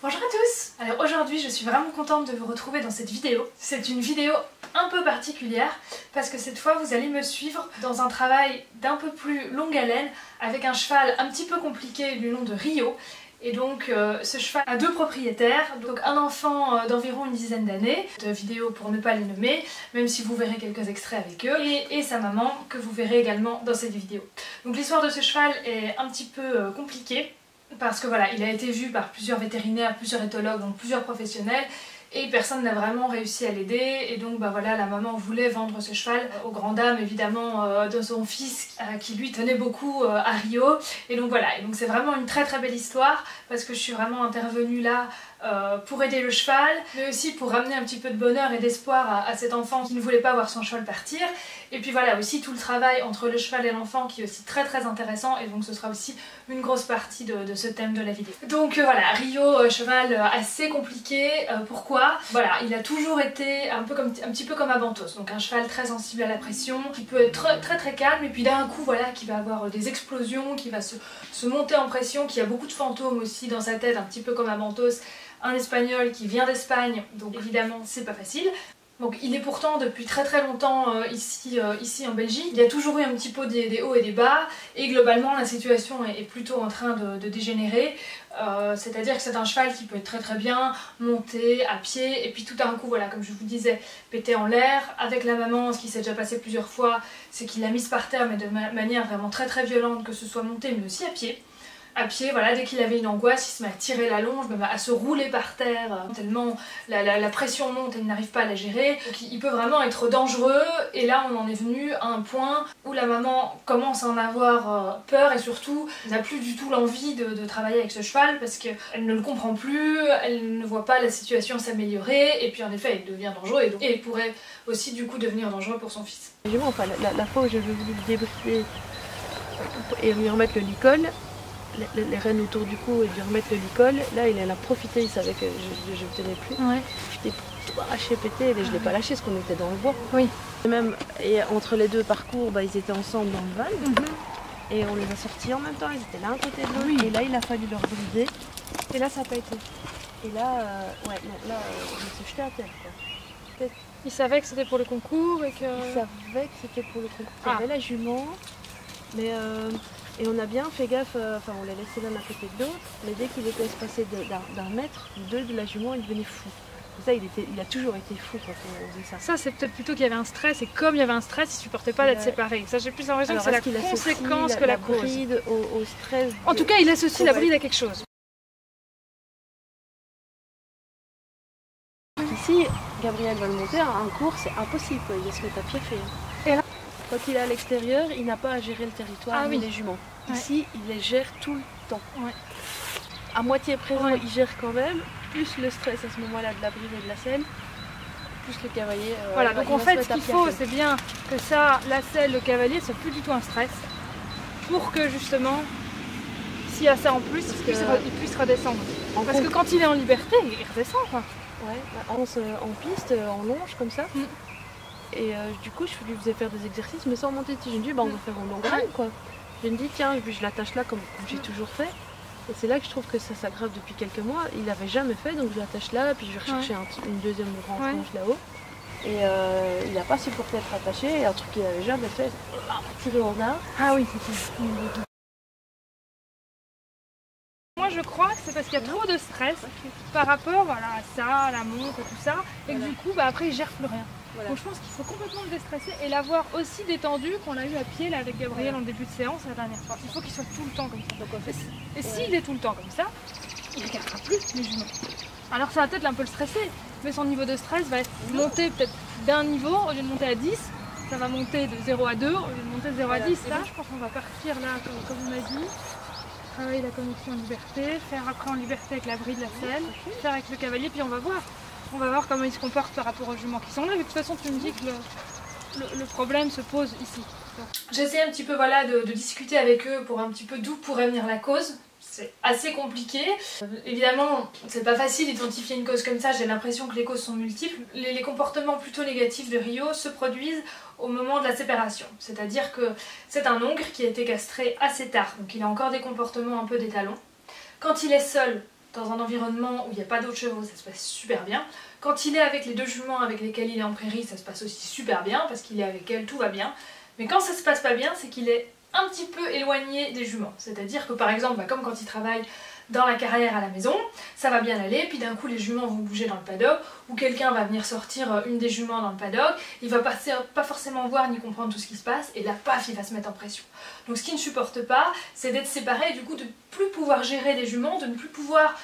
Bonjour à tous! Alors aujourd'hui je suis vraiment contente de vous retrouver dans cette vidéo. C'est une vidéo un peu particulière parce que cette fois vous allez me suivre dans un travail d'un peu plus longue haleine avec un cheval un petit peu compliqué du nom de Rio. Et donc ce cheval a deux propriétaires, donc un enfant d'environ une dizaine d'années, de vidéos pour ne pas les nommer, même si vous verrez quelques extraits avec eux, et sa maman que vous verrez également dans cette vidéo. Donc l'histoire de ce cheval est un petit peu compliquée. Parce que voilà, il a été vu par plusieurs vétérinaires, plusieurs éthologues, donc plusieurs professionnels, et personne n'a vraiment réussi à l'aider. Et donc bah voilà, la maman voulait vendre ce cheval aux grandes dames évidemment de son fils qui lui tenait beaucoup à Rio. Et donc voilà, et donc c'est vraiment une très belle histoire parce que je suis vraiment intervenue là pour aider le cheval, mais aussi pour ramener un petit peu de bonheur et d'espoir à cet enfant qui ne voulait pas voir son cheval partir. Et puis voilà, aussi tout le travail entre le cheval et l'enfant qui est aussi très intéressant, et donc ce sera aussi une grosse partie de ce thème de la vidéo. Donc voilà, Rio, cheval assez compliqué. Pourquoi? Voilà, il a toujours été un petit peu comme Abantos, donc un cheval très sensible à la pression, qui peut être très calme, et puis d'un coup voilà, qui va avoir des explosions, qui va se monter en pression, qui a beaucoup de fantômes aussi dans sa tête, un petit peu comme Abantos, un espagnol qui vient d'Espagne, donc évidemment c'est pas facile. Donc il est pourtant depuis très longtemps ici en Belgique. Il y a toujours eu un petit peu des hauts et des bas, et globalement la situation est plutôt en train de dégénérer. C'est-à-dire que c'est un cheval qui peut être très bien monté à pied, et puis tout d'un coup, voilà, comme je vous disais, péter en l'air. Avec la maman, ce qui s'est déjà passé plusieurs fois, c'est qu'il l'a mise par terre, mais de manière vraiment très violente, que ce soit monté mais aussi à pied. À pied, voilà, dès qu'il avait une angoisse, il se met à tirer la longe, à se rouler par terre, tellement la pression monte et il n'arrive pas à la gérer. Donc il peut vraiment être dangereux, et là on en est venu à un point où la maman commence à en avoir peur, et surtout n'a plus du tout l'envie de travailler avec ce cheval parce qu'elle ne le comprend plus, elle ne voit pas la situation s'améliorer, et puis en effet il devient dangereux, et il pourrait aussi du coup devenir dangereux pour son fils. Enfin, la fois où j'avais voulu le débriefer et lui remettre le licol, les rênes autour du cou et lui remettre le licol, là il en a profité, il savait que je ne tenais plus. Ouais. J'étais tout arraché, pété, et je ne l'ai pas lâché parce qu'on était dans le bois. Oui. Et entre les deux parcours, ils étaient ensemble dans le van, et on les a sortis en même temps, ils étaient l'un à côté de l'autre, et là il a fallu leur brider. Et là ça n'a pas été. Et là, je me suis jetée à terre, quoi. Il savait que c'était pour le concours et que... Il savait que c'était pour le concours. Il y avait la jument, mais... Et on a bien fait gaffe, on l'a laissé l'un à côté de l'autre, mais dès qu'il était espacé d'un mètre, deux de la jument, il devenait fou. Et ça, il a toujours été fou quand on faisait ça. Ça, c'est peut-être plutôt qu'il y avait un stress, et comme il y avait un stress, il supportait pas d'être séparé. Ça, j'ai plus l'impression que c'est la conséquence que la cause. Bride au stress. En tout cas, il associe la bride à quelque chose. Ici, Gabriel va le monter à un cours, c'est impossible, quoi. Il va se mettre à pied fait. Et là, quand il est à l'extérieur, il n'a pas à gérer le territoire ni les juments. Ici, il les gère tout le temps. Ouais. À moitié présent, il gère quand même, plus le stress à ce moment-là de la bride et de la selle, plus le cavalier. Voilà, donc en fait, ce qu'il faut, c'est bien que ça, la selle, le cavalier, soit plus du tout un stress, pour que justement, s'il y a ça en plus, il puisse redescendre. Parce que quand il est en liberté, il redescend, quoi. Ouais, en piste, en longe, comme ça. Et du coup, je lui faisais faire des exercices, mais sans monter dessus. Je me dis, on va faire en longue, quoi. Je me dis, tiens, je l'attache là comme j'ai toujours fait. Et c'est là que je trouve que ça s'aggrave depuis quelques mois. Il n'avait jamais fait, donc je l'attache là, puis je vais rechercher une deuxième grande longe là-haut. Et il n'a pas supporté être attaché, et un truc qu'il n'avait jamais fait, tirer en arbre. Ah oui, moi je crois que c'est parce qu'il y a trop de stress par rapport à ça, à la monte et tout ça, et que du coup après il gère plus rien. Voilà. Donc je pense qu'il faut complètement le déstresser et l'avoir aussi détendu qu'on l'a eu à pied là avec Gabriel en début de séance la dernière fois. Il faut qu'il soit tout le temps comme ça. Donc, en fait, et s'il est tout le temps comme ça, il ne regardera plus les juments. Alors ça va peut-être un peu le stresser, mais son niveau de stress va être monté peut-être d'un niveau, au lieu de monter à 10, ça va monter de 0 à 2, au lieu de monter de 0 à 10. Là je pense qu'on va partir là comme on m'a dit. Travailler la connexion en liberté, faire après en liberté avec la bride, la selle, faire avec le cavalier, puis on va voir. On va voir comment ils se comportent par rapport aux juments qui sont là. De toute façon, tu me dis que le problème se pose ici. J'essaie un petit peu de discuter avec eux pour un petit peu d'où pourrait venir la cause. C'est assez compliqué. Évidemment, c'est pas facile d'identifier une cause comme ça, j'ai l'impression que les causes sont multiples. Les comportements plutôt négatifs de Rio se produisent au moment de la séparation. C'est-à-dire que c'est un hongre qui a été castré assez tard, donc il a encore des comportements un peu d'étalon. Quand il est seul, dans un environnement où il n'y a pas d'autres chevaux, ça se passe super bien. Quand il est avec les 2 juments avec lesquels il est en prairie, ça se passe aussi super bien, parce qu'il est avec elles, tout va bien. Mais quand ça se passe pas bien, c'est qu'il est un petit peu éloigné des juments. C'est-à-dire que par exemple, comme quand il travaille dans la carrière à la maison, ça va bien aller, puis d'un coup les juments vont bouger dans le paddock, ou quelqu'un va venir sortir une des juments dans le paddock, il va pas forcément voir ni comprendre tout ce qui se passe, et là paf, il va se mettre en pression. Donc ce qu'il ne supporte pas, c'est d'être séparé, et du coup de ne plus pouvoir gérer les juments, de ne plus pouvoir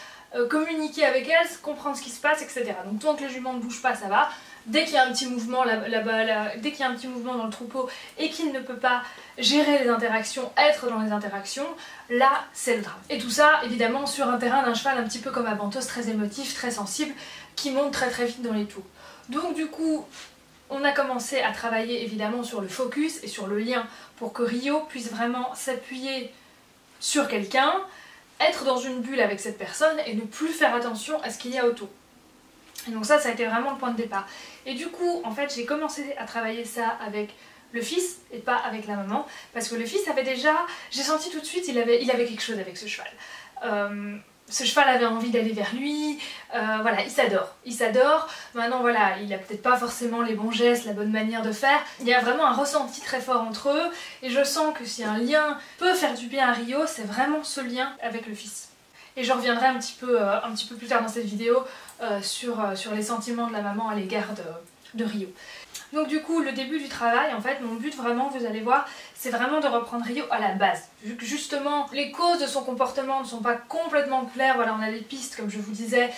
communiquer avec elles, comprendre ce qui se passe, etc. Donc tant que les juments ne bougent pas, ça va. Dès qu'il y a un petit mouvement dès qu'il y a un petit mouvement dans le troupeau et qu'il ne peut pas gérer les interactions, être dans les interactions, là c'est le drame. Et tout ça évidemment sur un terrain d'un cheval un petit peu comme Abantos, très émotif, très sensible, qui monte très très vite dans les tours. Donc du coup, on a commencé à travailler évidemment sur le focus et sur le lien pour que Rio puisse vraiment s'appuyer sur quelqu'un, être dans une bulle avec cette personne et ne plus faire attention à ce qu'il y a autour. Et donc ça a été vraiment le point de départ. Et du coup, en fait, j'ai commencé à travailler ça avec le fils et pas avec la maman, parce que le fils avait déjà, j'ai senti tout de suite, il avait quelque chose avec ce cheval. Ce cheval avait envie d'aller vers lui, voilà, il s'adore. Maintenant voilà, il a peut-être pas forcément les bons gestes, la bonne manière de faire. Il y a vraiment un ressenti très fort entre eux, et je sens que si un lien peut faire du bien à Rio, c'est vraiment ce lien avec le fils. Et je reviendrai un petit peu plus tard dans cette vidéo sur les sentiments de la maman à l'égard de Rio. Donc du coup, le début du travail, en fait, mon but vraiment, vous allez voir, c'est vraiment de reprendre Rio à la base. Vu que justement, les causes de son comportement ne sont pas complètement claires, voilà, on a des pistes, comme je vous disais,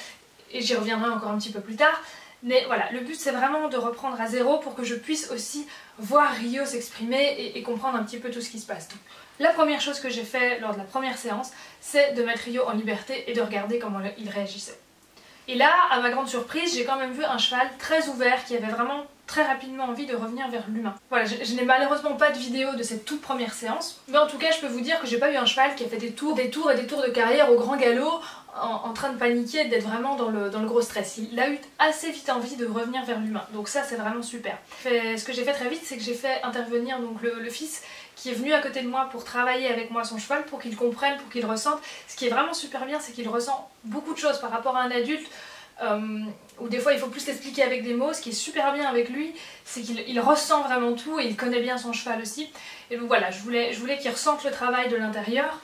et j'y reviendrai encore un petit peu plus tard. Mais voilà, le but c'est vraiment de reprendre à zéro pour que je puisse aussi voir Rio s'exprimer et comprendre un petit peu tout ce qui se passe. Donc, la première chose que j'ai fait lors de la première séance, c'est de mettre Rio en liberté et de regarder comment il réagissait. Et là, à ma grande surprise, j'ai quand même vu un cheval très ouvert qui avait vraiment très rapidement envie de revenir vers l'humain. Voilà, je n'ai malheureusement pas de vidéo de cette toute première séance, mais en tout cas je peux vous dire que j'ai pas eu un cheval qui a fait des tours et des tours de carrière au grand galop en train de paniquer et d'être vraiment dans le gros stress. Il a eu assez vite envie de revenir vers l'humain, donc ça c'est vraiment super. Ce que j'ai fait très vite, c'est que j'ai fait intervenir donc le fils qui est venu à côté de moi pour travailler avec moi son cheval, pour qu'il comprenne, pour qu'il ressente. Ce qui est vraiment super bien, c'est qu'il ressent beaucoup de choses par rapport à un adulte, où des fois il faut plus l'expliquer avec des mots. Ce qui est super bien avec lui, c'est qu'il ressent vraiment tout et il connaît bien son cheval aussi. Et donc voilà, je voulais qu'il ressente le travail de l'intérieur,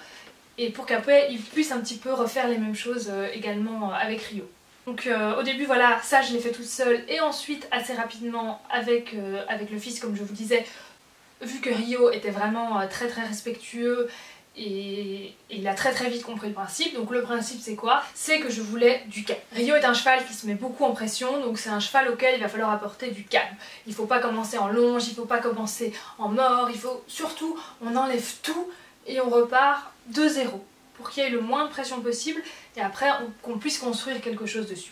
et pour qu'après il puisse un petit peu refaire les mêmes choses également avec Rio. Donc au début voilà, ça je l'ai fait toute seule, et ensuite assez rapidement avec le fils, comme je vous disais, vu que Rio était vraiment très respectueux, et il a très vite compris le principe. Donc le principe c'est quoi? C'est que je voulais du calme. Rio est un cheval qui se met beaucoup en pression, donc c'est un cheval auquel il va falloir apporter du calme. Il faut pas commencer en longe, il faut pas commencer en mort, il faut surtout, on enlève tout et on repart de zéro pour qu'il y ait le moins de pression possible, et après qu'on puisse construire quelque chose dessus.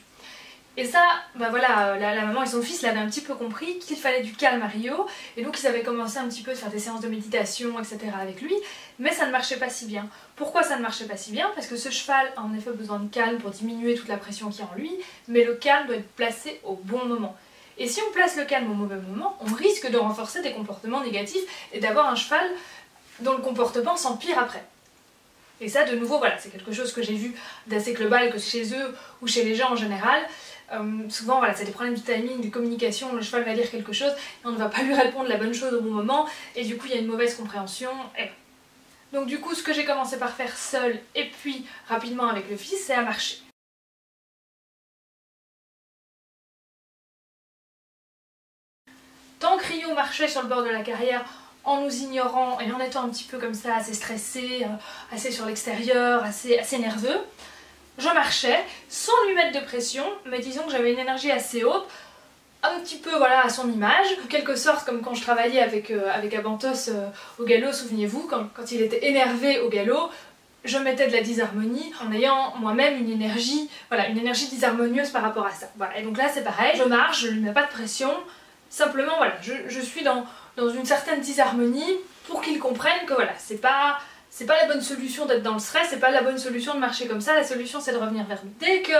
Et ça, bah voilà, la maman et son fils l'avaient un petit peu compris, qu'il fallait du calme à Rio, et donc ils avaient commencé un petit peu à faire des séances de méditation, etc. avec lui, mais ça ne marchait pas si bien. Pourquoi ça ne marchait pas si bien? Parce que ce cheval a en effet besoin de calme pour diminuer toute la pression qu'il y a en lui, mais le calme doit être placé au bon moment. Et si on place le calme au mauvais moment, on risque de renforcer des comportements négatifs et d'avoir un cheval dont le comportement s'empire après. Et ça, de nouveau, voilà, c'est quelque chose que j'ai vu d'assez global, que chez eux ou chez les gens en général. Souvent, voilà, c'est des problèmes de timing, de communication, le cheval va dire quelque chose et on ne va pas lui répondre la bonne chose au bon moment, et du coup il y a une mauvaise compréhension. Donc du coup, ce que j'ai commencé par faire seule et puis rapidement avec le fils, c'est à marcher. Tant que Rio marchait sur le bord de la carrière, en nous ignorant et en étant un petit peu comme ça, assez stressé, assez sur l'extérieur, assez nerveux, je marchais sans lui mettre de pression, mais disons que j'avais une énergie assez haute, un petit peu voilà à son image, en quelque sorte comme quand je travaillais avec Abantos au galop, souvenez-vous, quand il était énervé au galop, je mettais de la disharmonie en ayant moi-même une énergie, voilà, une énergie disharmonieuse par rapport à ça. Voilà. Et donc là c'est pareil, je marche, je lui mets pas de pression, simplement voilà, je suis dans une certaine disharmonie pour qu'il comprenne que voilà, c'est pas la bonne solution d'être dans le stress, c'est pas la bonne solution de marcher comme ça, la solution c'est de revenir vers lui. Dès que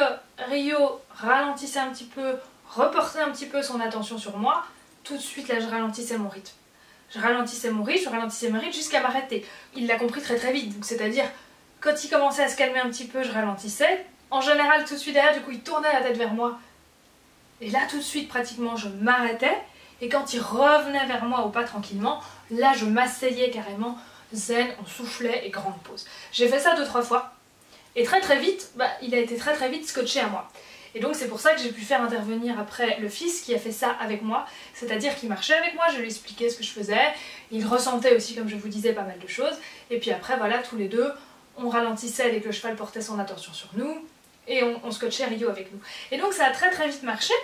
Rio ralentissait un petit peu, reportait un petit peu son attention sur moi, tout de suite là je ralentissais mon rythme. Je ralentissais mon rythme jusqu'à m'arrêter. Il l'a compris très vite, donc c'est-à-dire quand il commençait à se calmer un petit peu, je ralentissais, En général, tout de suite derrière, du coup, il tournait la tête vers moi. Et là, tout de suite, pratiquement, je m'arrêtais. Et quand il revenait vers moi au pas tranquillement, là, je m'asseyais carrément, zen, on soufflait et grande pause. J'ai fait ça 2-3 fois. Et très vite, il a été très vite scotché à moi. Et donc c'est pour ça que j'ai pu faire intervenir après le fils qui a fait ça avec moi, c'est-à-dire qu'il marchait avec moi, je lui expliquais ce que je faisais, il ressentait aussi, comme je vous disais, pas mal de choses, et puis après voilà, tous les deux, on ralentissait dès que le cheval portait son attention sur nous, et on scotchait Rio avec nous. Et donc ça a très vite marché,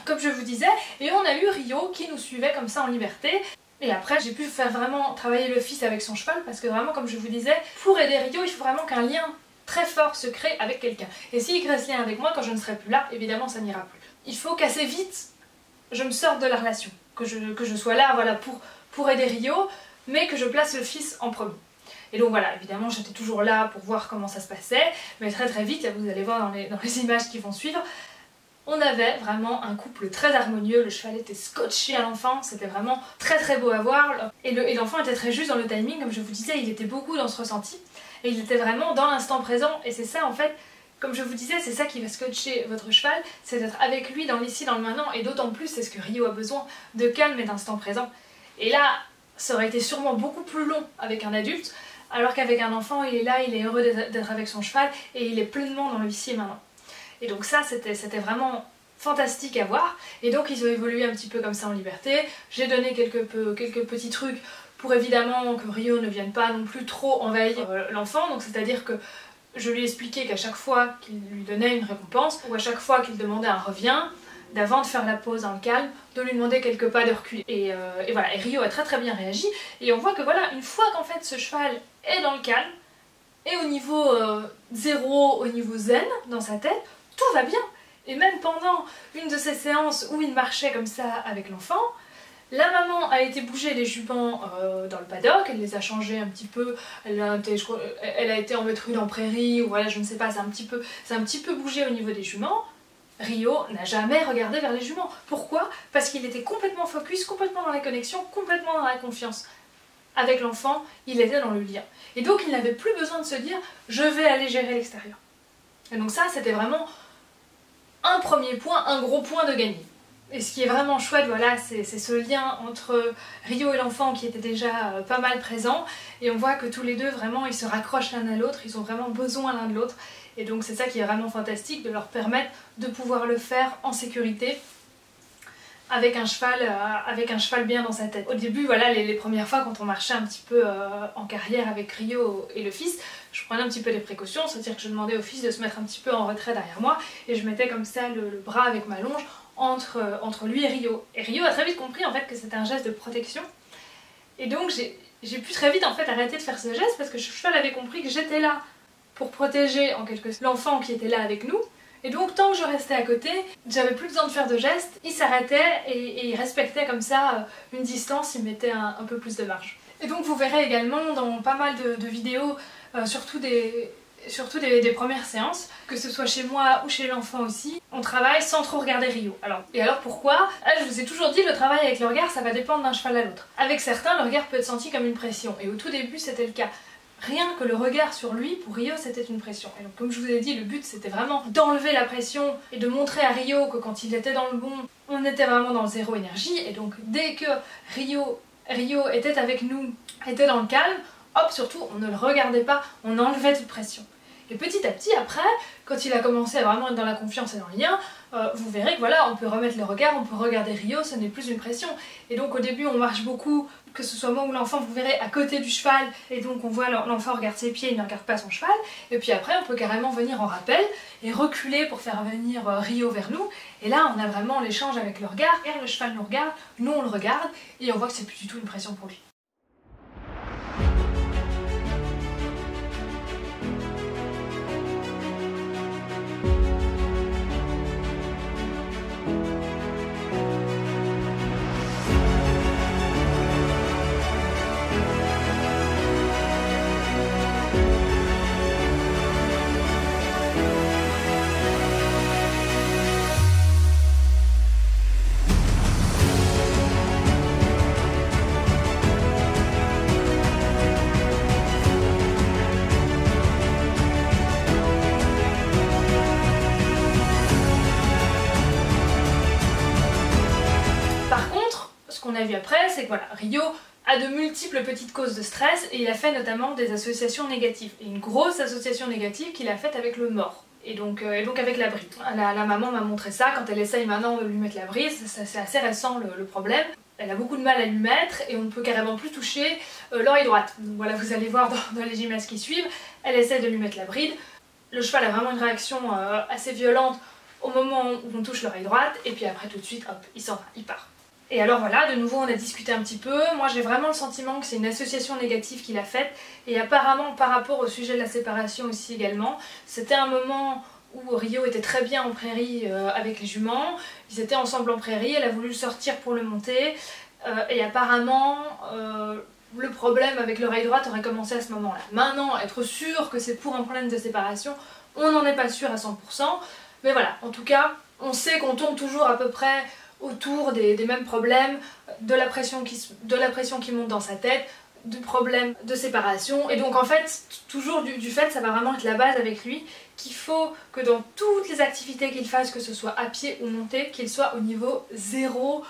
comme je vous disais, et on a eu Rio qui nous suivait comme ça en liberté. Et après j'ai pu faire vraiment travailler le fils avec son cheval, parce que vraiment comme je vous disais, pour aider Rio, il faut vraiment qu'un lien très fort se crée avec quelqu'un. Et s'il crée ce lien avec moi, quand je ne serai plus là, évidemment ça n'ira plus. Il faut qu'assez vite, je me sorte de la relation, que je sois là voilà, pour aider Rio, mais que je place le fils en premier. Et donc voilà, évidemment j'étais toujours là pour voir comment ça se passait, mais très vite, là vous allez voir dans les images qui vont suivre, on avait vraiment un couple très harmonieux, le cheval était scotché à l'enfant, c'était vraiment très beau à voir, et l'enfant était très juste dans le timing, comme je vous disais, il était beaucoup dans ce ressenti, et il était vraiment dans l'instant présent, et c'est ça en fait, comme je vous disais, c'est ça qui va scotcher votre cheval, c'est d'être avec lui dans l'ici, dans le maintenant, et d'autant plus c'est ce que Rio a besoin, de calme et d'instant présent. Et là, ça aurait été sûrement beaucoup plus long avec un adulte, alors qu'avec un enfant, il est là, il est heureux d'être avec son cheval, et il est pleinement dans le ici et maintenant. Et donc ça, c'était vraiment fantastique à voir, et donc ils ont évolué un petit peu comme ça en liberté, j'ai donné quelques petits trucs pour évidemment que Rio ne vienne pas non plus trop envahir l'enfant, donc c'est-à-dire que je lui expliquais qu'à chaque fois qu'il lui donnait une récompense, ou à chaque fois qu'il demandait un revient, d'avant de faire la pause dans le calme, de lui demander quelques pas de reculer. Et voilà, et Rio a très bien réagi, et on voit que voilà, une fois qu'en fait ce cheval est dans le calme, et au niveau 0, au niveau zen, dans sa tête, tout va bien. Et même pendant une de ces séances où il marchait comme ça avec l'enfant, la maman a été bouger les juments dans le paddock, elle les a changés un petit peu, elle a été en mettre une en prairie, ou voilà, je ne sais pas, ça a un petit peu bougé au niveau des juments. Rio n'a jamais regardé vers les juments. Pourquoi? Parce qu'il était complètement focus, complètement dans la connexion, complètement dans la confiance. Avec l'enfant, il était dans le lien. Et donc il n'avait plus besoin de se dire « je vais aller gérer l'extérieur ». Et donc ça, c'était vraiment un premier point, un gros point de gagner. Et ce qui est vraiment chouette, voilà, c'est ce lien entre Rio et l'enfant qui était déjà pas mal présent. Et on voit que tous les deux, vraiment, ils se raccrochent l'un à l'autre, ils ont vraiment besoin l'un de l'autre. Et donc c'est ça qui est vraiment fantastique, de leur permettre de pouvoir le faire en sécurité, avec un cheval bien dans sa tête. Au début, voilà, les premières fois quand on marchait un petit peu en carrière avec Rio et le fils, je prenais un petit peu des précautions, c'est-à-dire que je demandais au fils de se mettre un petit peu en retrait derrière moi, et je mettais comme ça le bras avec ma longe entre lui et Rio. Et Rio a très vite compris en fait que c'était un geste de protection, et donc j'ai pu très vite en fait arrêter de faire ce geste, parce que le cheval avait compris que j'étais là pour protéger en quelque sorte l'enfant qui était là avec nous. Et donc tant que je restais à côté, j'avais plus besoin de faire de gestes, il s'arrêtait et il respectait comme ça une distance, il mettait un peu plus de marge. Et donc vous verrez également dans pas mal de vidéos, surtout des premières séances, que ce soit chez moi ou chez l'enfant aussi, on travaille sans trop regarder Rio. Alors pourquoi? Je vous ai toujours dit, le travail avec le regard, ça va dépendre d'un cheval à l'autre. Avec certains, le regard peut être senti comme une pression, et au tout début c'était le cas. Rien que le regard sur lui, pour Rio, c'était une pression. Et donc, comme je vous ai dit, le but c'était vraiment d'enlever la pression et de montrer à Rio que quand il était dans le bon, on était vraiment dans le zéro énergie. Et donc, dès que Rio était avec nous, était dans le calme, hop, surtout, on ne le regardait pas, on enlevait toute pression. Et petit à petit, après, quand il a commencé à vraiment être dans la confiance et dans le lien, vous verrez que voilà, on peut remettre le regard, on peut regarder Rio, ce n'est plus une pression. Et donc au début, on marche beaucoup, que ce soit moi ou l'enfant, vous verrez, à côté du cheval, et donc on voit l'enfant regarde ses pieds, il ne regarde pas son cheval. Et puis après, on peut carrément venir en rappel et reculer pour faire venir Rio vers nous. Et là, on a vraiment l'échange avec le regard, le cheval nous regarde, nous on le regarde, et on voit que c'est plus du tout une pression pour lui. après, c'est que voilà, Rio a de multiples petites causes de stress et il a fait notamment des associations négatives. Et une grosse association négative qu'il a faite avec le mort. Et donc avec la bride. La maman m'a montré ça quand elle essaye maintenant de lui mettre la bride, c'est assez récent le problème. Elle a beaucoup de mal à lui mettre et on ne peut carrément plus toucher l'oreille droite. Donc voilà, vous allez voir dans les images qui suivent, elle essaie de lui mettre la bride. Le cheval a vraiment une réaction assez violente au moment où on touche l'oreille droite et puis après tout de suite, hop, il s'en va, il part. Et alors voilà, de nouveau on a discuté un petit peu, moi j'ai vraiment le sentiment que c'est une association négative qu'il a faite et apparemment par rapport au sujet de la séparation aussi également, c'était un moment où Rio était très bien en prairie avec les juments, ils étaient ensemble en prairie, elle a voulu le sortir pour le monter et apparemment le problème avec l'oreille droite aurait commencé à ce moment-là. Maintenant, être sûr que c'est pour un problème de séparation, on n'en est pas sûr à 100%, mais voilà, en tout cas, on sait qu'on tombe toujours à peu près autour des mêmes problèmes, de la pression qui monte dans sa tête, du problème de séparation, et donc en fait, toujours du fait, ça va vraiment être la base avec lui, qu'il faut que dans toutes les activités qu'il fasse, que ce soit à pied ou monté, qu'il soit au niveau zéro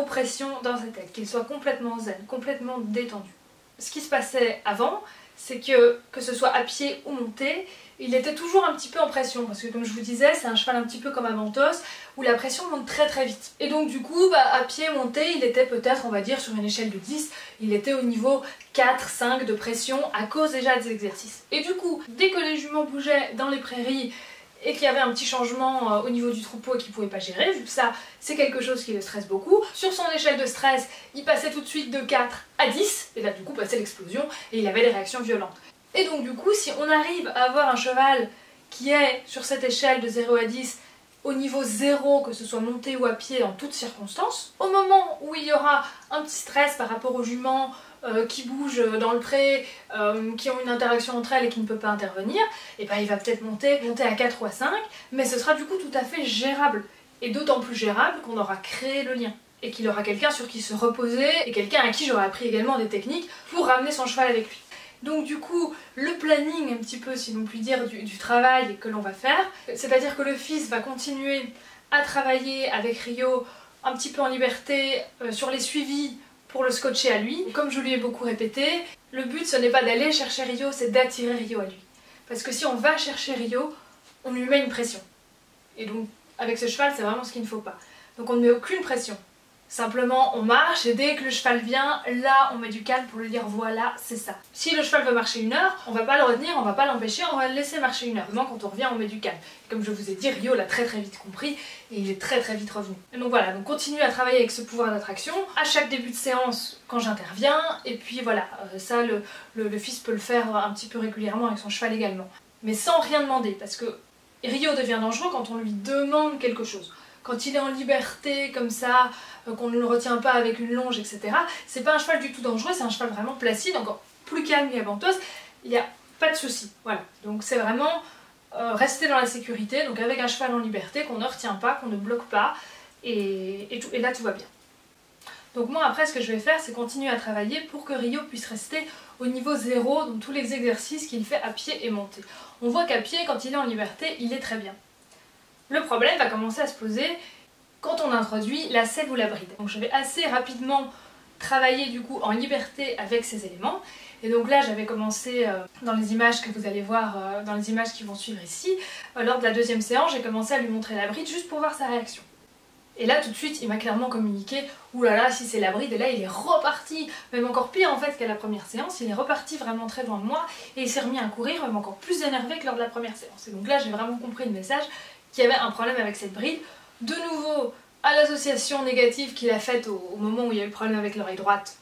pression dans sa tête, qu'il soit complètement zen, complètement détendu. Ce qui se passait avant, c'est que ce soit à pied ou monté, il était toujours un petit peu en pression, parce que comme je vous disais, c'est un cheval un petit peu comme Avantos, où la pression monte très très vite. Et donc du coup, à pied monté, il était peut-être, on va dire, sur une échelle de 10, il était au niveau 4-5 de pression à cause déjà des exercices. Et du coup, dès que les juments bougeaient dans les prairies, et qu'il y avait un petit changement au niveau du troupeau et qu'il ne pouvait pas gérer, vu que ça, c'est quelque chose qui le stresse beaucoup. Sur son échelle de stress, il passait tout de suite de 4 à 10, et là du coup passait l'explosion, et il avait des réactions violentes. Et donc du coup, si on arrive à avoir un cheval qui est sur cette échelle de 0 à 10 au niveau 0, que ce soit monté ou à pied en toutes circonstances, au moment où il y aura un petit stress par rapport aux juments qui bougent dans le pré, qui ont une interaction entre elles et qui ne peut pas intervenir, et ben il va peut-être monter à 4 ou à 5, mais ce sera du coup tout à fait gérable. Et d'autant plus gérable qu'on aura créé le lien. Et qu'il aura quelqu'un sur qui se reposer, et quelqu'un à qui j'aurai appris également des techniques pour ramener son cheval avec lui. Donc du coup, le planning un petit peu, si l'on peut dire, du travail que l'on va faire, c'est-à-dire que le fils va continuer à travailler avec Rio un petit peu en liberté sur les suivis pour le scotcher à lui. Comme je lui ai beaucoup répété, le but ce n'est pas d'aller chercher Rio, c'est d'attirer Rio à lui. Parce que si on va chercher Rio, on lui met une pression. Et donc avec ce cheval, c'est vraiment ce qu'il ne faut pas. Donc on ne met aucune pression. Simplement on marche et dès que le cheval vient, là on met du calme pour lui dire voilà, c'est ça. Si le cheval veut marcher 1 heure, on va pas le retenir, on va pas l'empêcher, on va le laisser marcher 1 heure. Maintenant quand on revient, on met du calme. Comme je vous ai dit, Rio l'a très vite compris et il est très vite revenu. Et donc voilà, donc continue à travailler avec ce pouvoir d'attraction à chaque début de séance quand j'interviens, et puis voilà, ça le fils peut le faire un petit peu régulièrement avec son cheval également. Mais sans rien demander, parce que Rio devient dangereux quand on lui demande quelque chose. Quand il est en liberté comme ça, qu'on ne le retient pas avec une longe, etc. C'est pas un cheval du tout dangereux, c'est un cheval vraiment placide, encore plus calme qu'Avantos, il n'y a pas de souci. Voilà, donc c'est vraiment rester dans la sécurité, donc avec un cheval en liberté qu'on ne retient pas, qu'on ne bloque pas, et là tout va bien. Donc moi après ce que je vais faire, c'est continuer à travailler pour que Rio puisse rester au niveau 0 dans tous les exercices qu'il fait à pied et monté. On voit qu'à pied, quand il est en liberté, il est très bien. Le problème va commencer à se poser quand on introduit la selle ou la bride. Donc je vais assez rapidement travailler du coup en liberté avec ces éléments. Et donc là j'avais commencé dans les images que vous allez voir, dans les images qui vont suivre ici, lors de la deuxième séance, j'ai commencé à lui montrer la bride juste pour voir sa réaction. Et là tout de suite il m'a clairement communiqué « Oulala, si c'est la bride », et là il est reparti, même encore pire en fait qu'à la première séance, il est reparti vraiment très loin de moi et il s'est remis à courir, même encore plus énervé que lors de la première séance. Et donc là j'ai vraiment compris le message, qu'il y avait un problème avec cette bride. De nouveau, à l'association négative qu'il a faite au moment où il y a eu le problème avec l'oreille droite,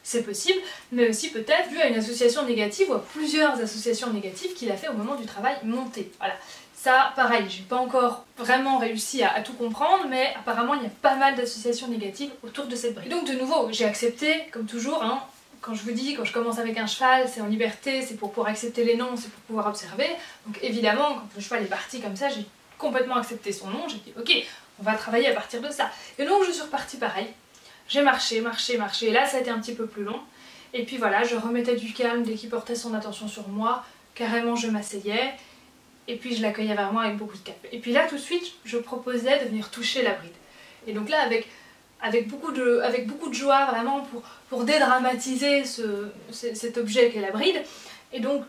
c'est possible, mais aussi peut-être dû à une association négative ou à plusieurs associations négatives qu'il a fait au moment du travail monté. Voilà. Ça, pareil, j'ai pas encore vraiment réussi à tout comprendre, mais apparemment il y a pas mal d'associations négatives autour de cette bride. Donc de nouveau, j'ai accepté, comme toujours, hein, quand je vous dis, quand je commence avec un cheval, c'est en liberté, c'est pour pouvoir accepter les noms, c'est pour pouvoir observer. Donc évidemment, quand le cheval est parti comme ça, j'ai complètement accepté son nom, j'ai dit ok, on va travailler à partir de ça. Et donc je suis repartie pareil, j'ai marché, et là ça a été un petit peu plus long. Et puis voilà, je remettais du calme dès qu'il portait son attention sur moi, carrément je m'asseyais, et puis je l'accueillais vers moi avec beaucoup de calme. Et puis là tout de suite, je proposais de venir toucher la bride. Et donc là avec beaucoup de joie vraiment pour dédramatiser cet objet qu'est la bride. Et donc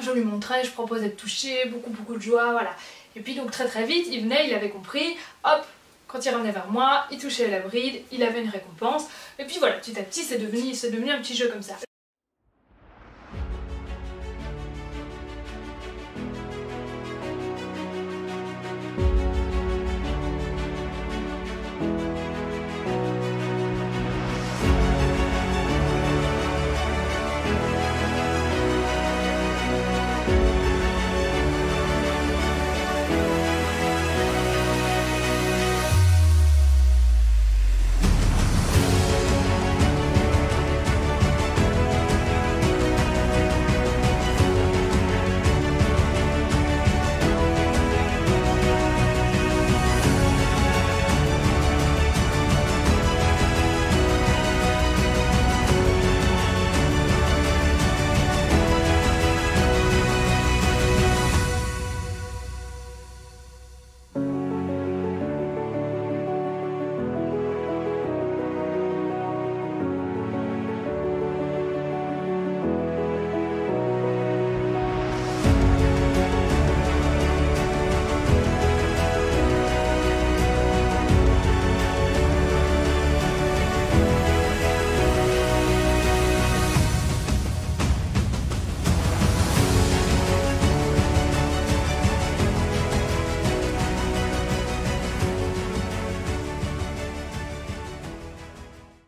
je lui montrais, je proposais de toucher, beaucoup de joie, voilà. Et puis donc très vite, il venait, il avait compris, hop, quand il revenait vers moi, il touchait la bride, il avait une récompense. Et puis voilà, petit à petit, c'est devenu un petit jeu comme ça.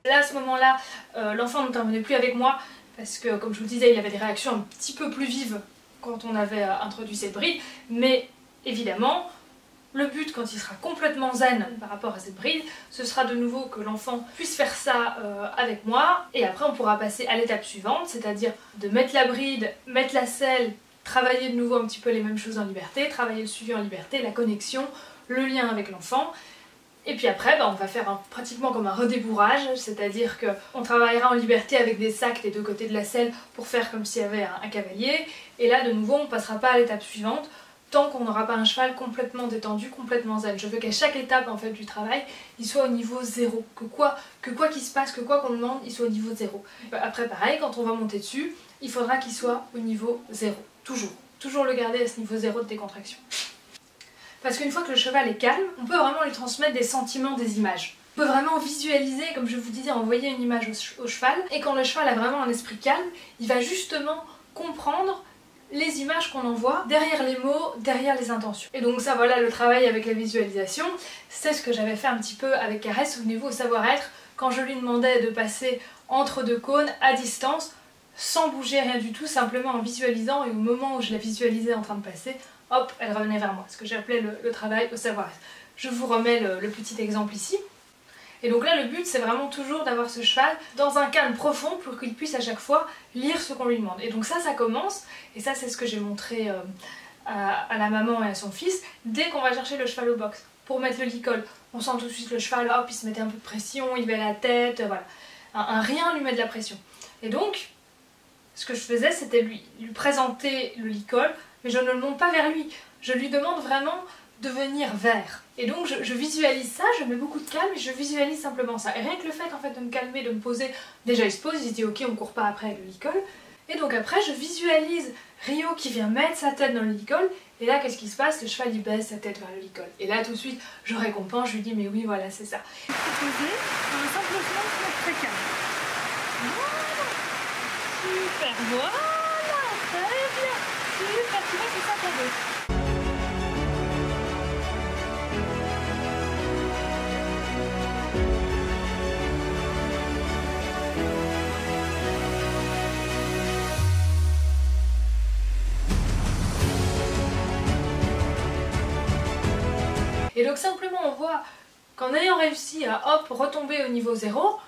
Là, à ce moment-là, l'enfant n'intervenait plus avec moi parce que, comme je vous le disais, il avait des réactions un petit peu plus vives quand on avait introduit cette bride. Mais évidemment, le but, quand il sera complètement zen par rapport à cette bride, ce sera de nouveau que l'enfant puisse faire ça avec moi. Et après, on pourra passer à l'étape suivante, c'est-à-dire de mettre la bride, mettre la selle, travailler de nouveau un petit peu les mêmes choses en liberté, travailler le suivi en liberté, la connexion, le lien avec l'enfant. Et puis après, on va faire pratiquement comme un redébourrage, c'est-à-dire qu'on travaillera en liberté avec des sacs des deux côtés de la selle pour faire comme s'il y avait un cavalier. Et là, de nouveau, on ne passera pas à l'étape suivante tant qu'on n'aura pas un cheval complètement détendu, complètement zen. Je veux qu'à chaque étape en fait, du travail, il soit au niveau 0. Que quoi qu'il se passe, que quoi qu'on demande, il soit au niveau 0. Après, pareil, quand on va monter dessus, il faudra qu'il soit au niveau 0. Toujours. Toujours le garder à ce niveau 0 de décontraction. Parce qu'une fois que le cheval est calme, on peut vraiment lui transmettre des sentiments, des images. On peut vraiment visualiser, comme je vous disais, envoyer une image au cheval. Et quand le cheval a vraiment un esprit calme, il va justement comprendre les images qu'on envoie derrière les mots, derrière les intentions. Et donc ça, voilà, le travail avec la visualisation, c'est ce que j'avais fait un petit peu avec Caresse, souvenez-vous, au savoir-être, quand je lui demandais de passer entre deux cônes, à distance, sans bouger, rien du tout, simplement en visualisant, et au moment où je la visualisais en train de passer, hop, elle revenait vers moi, ce que j'appelais le travail au savoir-être. Je vous remets le petit exemple ici. Et donc là, le but, c'est vraiment toujours d'avoir ce cheval dans un calme profond pour qu'il puisse à chaque fois lire ce qu'on lui demande. Et donc ça commence, et ça c'est ce que j'ai montré à la maman et à son fils, dès qu'on va chercher le cheval au box. Pour mettre le licol, on sent tout de suite le cheval, hop, il se mettait un peu de pression, il met la tête, voilà. Un rien lui met de la pression. Et donc, ce que je faisais, c'était lui présenter le licol, mais je ne le monte pas vers lui. Je lui demande vraiment de venir vers. Et donc je visualise ça, je mets beaucoup de calme et je visualise simplement ça. Et rien que le fait en fait de me calmer, de me poser, déjà il se pose, il se dit ok, on court pas après le licol. Et donc après je visualise Rio qui vient mettre sa tête dans le licol. Et là qu'est-ce qui se passe? Le cheval il baisse sa tête vers le licol. Et là tout de suite je récompense, je lui dis mais oui voilà c'est ça. Poser, simplement se mettre très calme. Super, voilà, très bien, super, tu vois c'est ça qu'on veut. Et donc simplement on voit qu'en ayant réussi à hop retomber au niveau 0, hop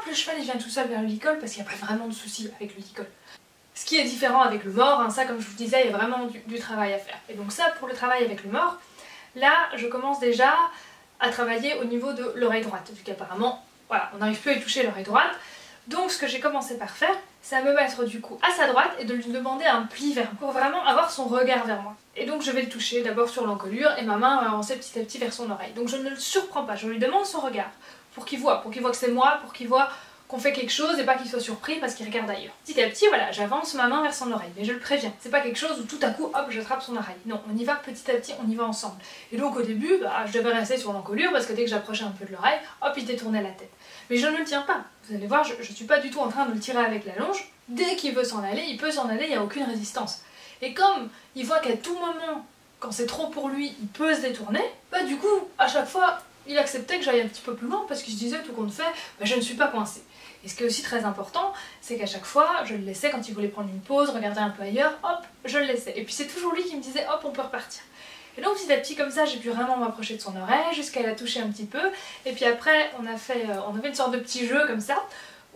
le cheval il vient tout seul vers le licol parce qu'il n'y a pas vraiment de souci avec le licol. Ce qui est différent avec le mort, hein, ça comme je vous disais il y a vraiment du travail à faire. Et donc ça pour le travail avec le mort, là je commence déjà à travailler au niveau de l'oreille droite, vu qu'apparemment voilà, on n'arrive plus à y toucher l'oreille droite. Donc ce que j'ai commencé par faire, c'est à me mettre du coup à sa droite et de lui demander un pli vers moi, pour vraiment avoir son regard vers moi. Et donc je vais le toucher d'abord sur l'encolure et ma main va avancer petit à petit vers son oreille. Donc je ne le surprends pas, je lui demande son regard pour qu'il voit que c'est moi, pour qu'il voit qu'on fait quelque chose et pas qu'il soit surpris parce qu'il regarde ailleurs. Petit à petit, voilà, j'avance ma main vers son oreille, mais je le préviens, c'est pas quelque chose où tout à coup, hop, j'attrape son oreille. Non, on y va petit à petit, on y va ensemble. Et donc au début, je devais rester sur l'encolure parce que dès que j'approchais un peu de l'oreille, hop, il détournait la tête. Mais je ne le tiens pas. Vous allez voir, je suis pas du tout en train de le tirer avec la longe. Dès qu'il veut s'en aller, il peut s'en aller, il n'y a aucune résistance. Et comme il voit qu'à tout moment, quand c'est trop pour lui, il peut se détourner, du coup, à chaque fois, il acceptait que j'aille un petit peu plus loin parce qu'il se disait, tout compte fait, je ne suis pas coincée. Et ce qui est aussi très important, c'est qu'à chaque fois, je le laissais quand il voulait prendre une pause, regarder un peu ailleurs, hop, je le laissais. Et puis c'est toujours lui qui me disait, hop, on peut repartir. Et donc petit à petit comme ça, j'ai pu vraiment m'approcher de son oreille, jusqu'à la toucher un petit peu. Et puis après, on avait une sorte de petit jeu comme ça,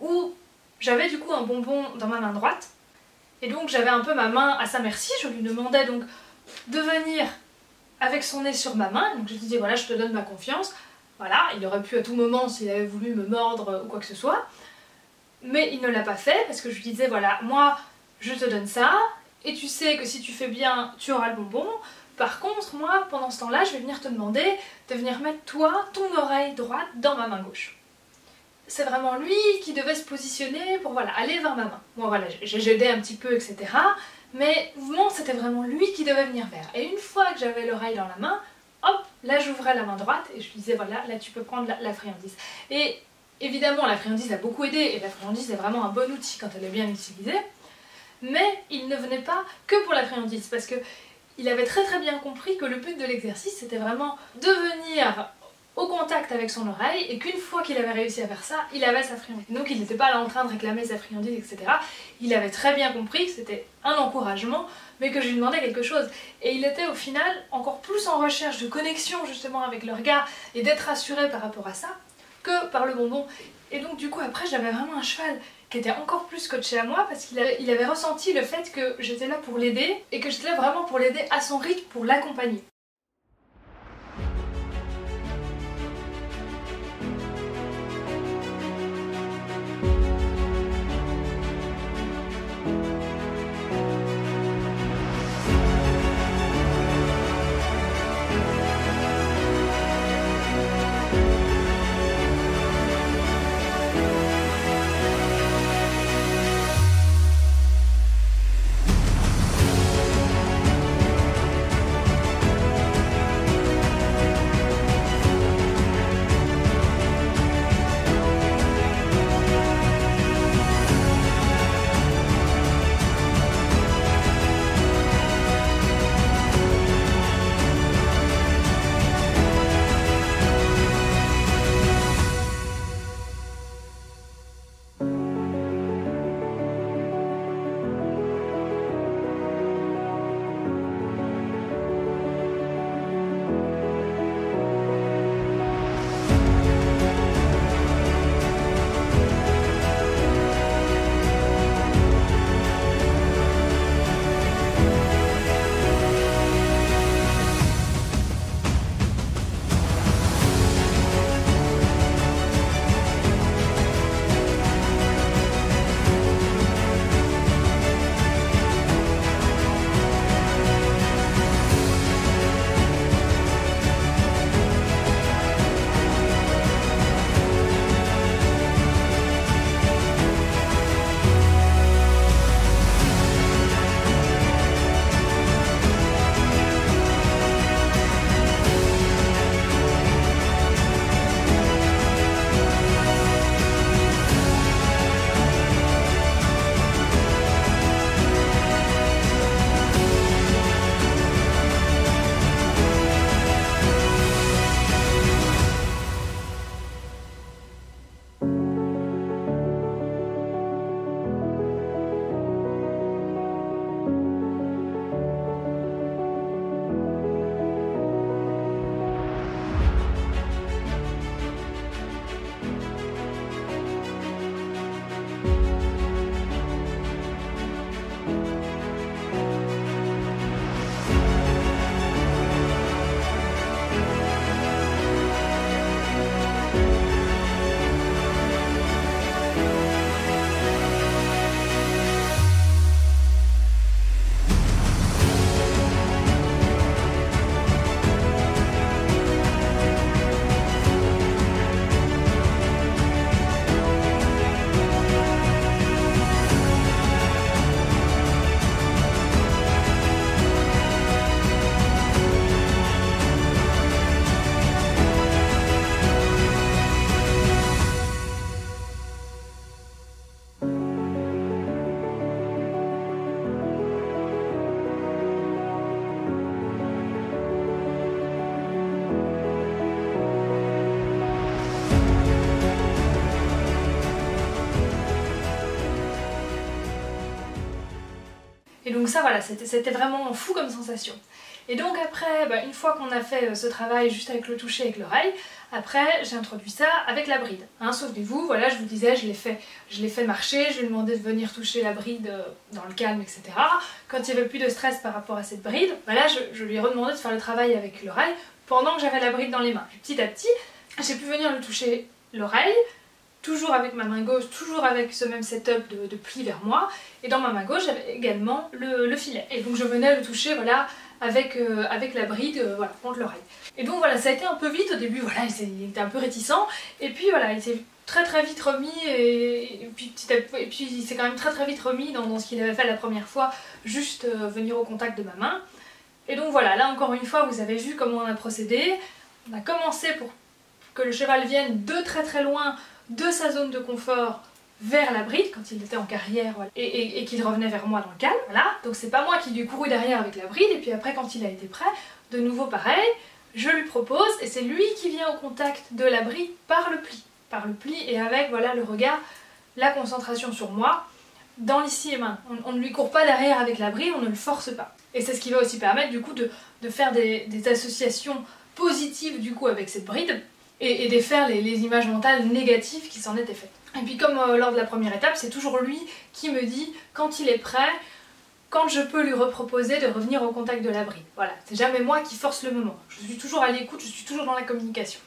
où j'avais du coup un bonbon dans ma main droite. Et donc j'avais un peu ma main à sa merci, je lui demandais donc de venir avec son nez sur ma main. Donc je lui disais, voilà, je te donne ma confiance. Voilà, il aurait pu à tout moment, s'il avait voulu me mordre ou quoi que ce soit. Mais il ne l'a pas fait parce que je lui disais, voilà, moi je te donne ça et tu sais que si tu fais bien, tu auras le bonbon. Par contre, moi, pendant ce temps-là, je vais venir te demander de venir mettre toi, ton oreille droite dans ma main gauche. C'est vraiment lui qui devait se positionner pour voilà, aller vers ma main. Moi voilà, j'aidais un petit peu, etc. Mais mouvement, c'était vraiment lui qui devait venir vers. Et une fois que j'avais l'oreille dans la main, hop, là j'ouvrais la main droite et je lui disais, voilà, là tu peux prendre la friandise. Et évidemment, la friandise a beaucoup aidé, et la friandise est vraiment un bon outil quand elle est bien utilisée, mais il ne venait pas que pour la friandise, parce que il avait très bien compris que le but de l'exercice, c'était vraiment de venir au contact avec son oreille, et qu'une fois qu'il avait réussi à faire ça, il avait sa friandise. Donc il n'était pas là en train de réclamer sa friandise, etc. Il avait très bien compris que c'était un encouragement, mais que je lui demandais quelque chose. Et il était au final encore plus en recherche de connexion justement avec le regard, et d'être rassuré par rapport à ça, que par le bonbon. Et donc du coup après j'avais vraiment un cheval qui était encore plus scotché à moi parce qu'il avait ressenti le fait que j'étais là pour l'aider et que j'étais là vraiment pour l'aider à son rythme, pour l'accompagner. Donc ça voilà, c'était vraiment fou comme sensation. Et donc après, une fois qu'on a fait ce travail juste avec le toucher, avec l'oreille, après j'ai introduit ça avec la bride. Hein, souvenez-vous, voilà, je vous disais, je l'ai fait marcher, je lui ai demandé de venir toucher la bride dans le calme, etc. Quand il n'y avait plus de stress par rapport à cette bride, là je lui ai redemandé de faire le travail avec l'oreille pendant que j'avais la bride dans les mains. Puis petit à petit, j'ai pu venir lui toucher l'oreille, toujours avec ma main gauche, toujours avec ce même setup de pli vers moi, et dans ma main gauche j'avais également le filet. Et donc je venais le toucher, voilà, avec la bride, voilà, contre l'oreille. Et donc voilà, ça a été un peu vite au début, voilà, il était un peu réticent, et puis voilà, il s'est très vite remis, et puis il s'est quand même très vite remis dans ce qu'il avait fait la première fois, juste venir au contact de ma main. Et donc voilà, là encore une fois, vous avez vu comment on a procédé. On a commencé pour que le cheval vienne de très loin de sa zone de confort vers la bride quand il était en carrière, voilà, et qu'il revenait vers moi dans le calme, voilà. Donc c'est pas moi qui lui ai couru derrière avec la bride, et puis après quand il a été prêt, de nouveau pareil, je lui propose, et c'est lui qui vient au contact de la bride par le pli, et avec voilà le regard, la concentration sur moi, dans l'ici et maintenant. On ne lui court pas derrière avec la bride, on ne le force pas. Et c'est ce qui va aussi permettre du coup de faire des associations positives du coup avec cette bride, et défaire les images mentales négatives qui s'en étaient faites. Et puis comme lors de la première étape, c'est toujours lui qui me dit quand il est prêt, quand je peux lui reproposer de revenir au contact de la bride. Voilà, c'est jamais moi qui force le moment. Je suis toujours à l'écoute, je suis toujours dans la communication.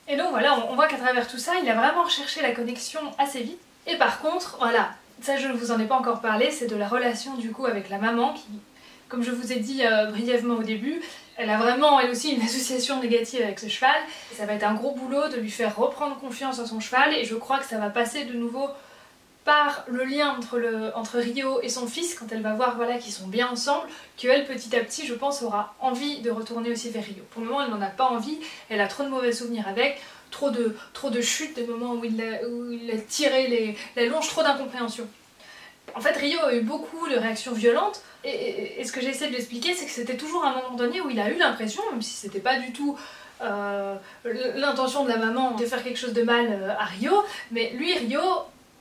Et donc voilà, on voit qu'à travers tout ça, il a vraiment recherché la connexion assez vite. Et par contre, voilà, ça je ne vous en ai pas encore parlé, c'est de la relation du coup avec la maman qui, comme je vous ai dit brièvement au début, elle a vraiment elle aussi une association négative avec ce cheval. Et ça va être un gros boulot de lui faire reprendre confiance en son cheval, et je crois que ça va passer de nouveau par le lien entre Rio et son fils, quand elle va voir voilà, qu'ils sont bien ensemble, qu'elle petit à petit je pense aura envie de retourner aussi vers Rio. Pour le moment elle n'en a pas envie, elle a trop de mauvais souvenirs avec, trop de chutes, des moments où il a tiré la longe, trop d'incompréhension. En fait Rio a eu beaucoup de réactions violentes, et ce que j'essaie de lui expliquer c'est que c'était toujours un moment donné où il a eu l'impression, même si c'était pas du tout l'intention de la maman de faire quelque chose de mal à Rio, mais lui Rio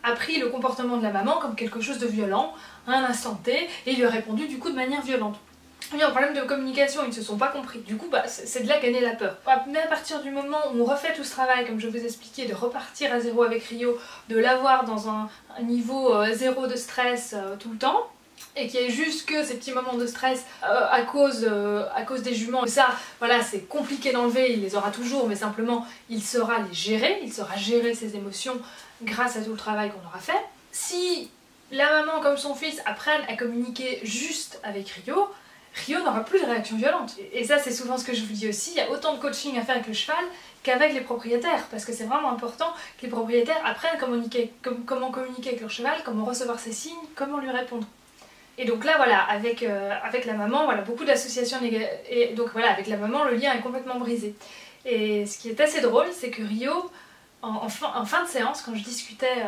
a pris le comportement de la maman comme quelque chose de violent à un instant T, et il lui a répondu du coup de manière violente. Il y a un problème de communication, ils ne se sont pas compris. Du coup, c'est de là gagner la peur. Mais à partir du moment où on refait tout ce travail, comme je vous ai expliqué, de repartir à zéro avec Rio, de l'avoir dans un niveau zéro de stress tout le temps, et qu'il y ait juste que ces petits moments de stress à cause des juments. Ça, voilà, c'est compliqué d'enlever, il les aura toujours, mais simplement, il saura les gérer, il saura gérer ses émotions grâce à tout le travail qu'on aura fait. Si la maman comme son fils apprennent à communiquer juste avec Rio, Rio n'aura plus de réaction violente. Et ça c'est souvent ce que je vous dis aussi, il y a autant de coaching à faire avec le cheval qu'avec les propriétaires, parce que c'est vraiment important que les propriétaires apprennent comment communiquer avec leur cheval, comment recevoir ses signes, comment lui répondre. Et donc là voilà, avec la maman, voilà, beaucoup d'associations et donc voilà, avec la maman le lien est complètement brisé. Et ce qui est assez drôle, c'est que Rio, en fin de séance, quand je discutais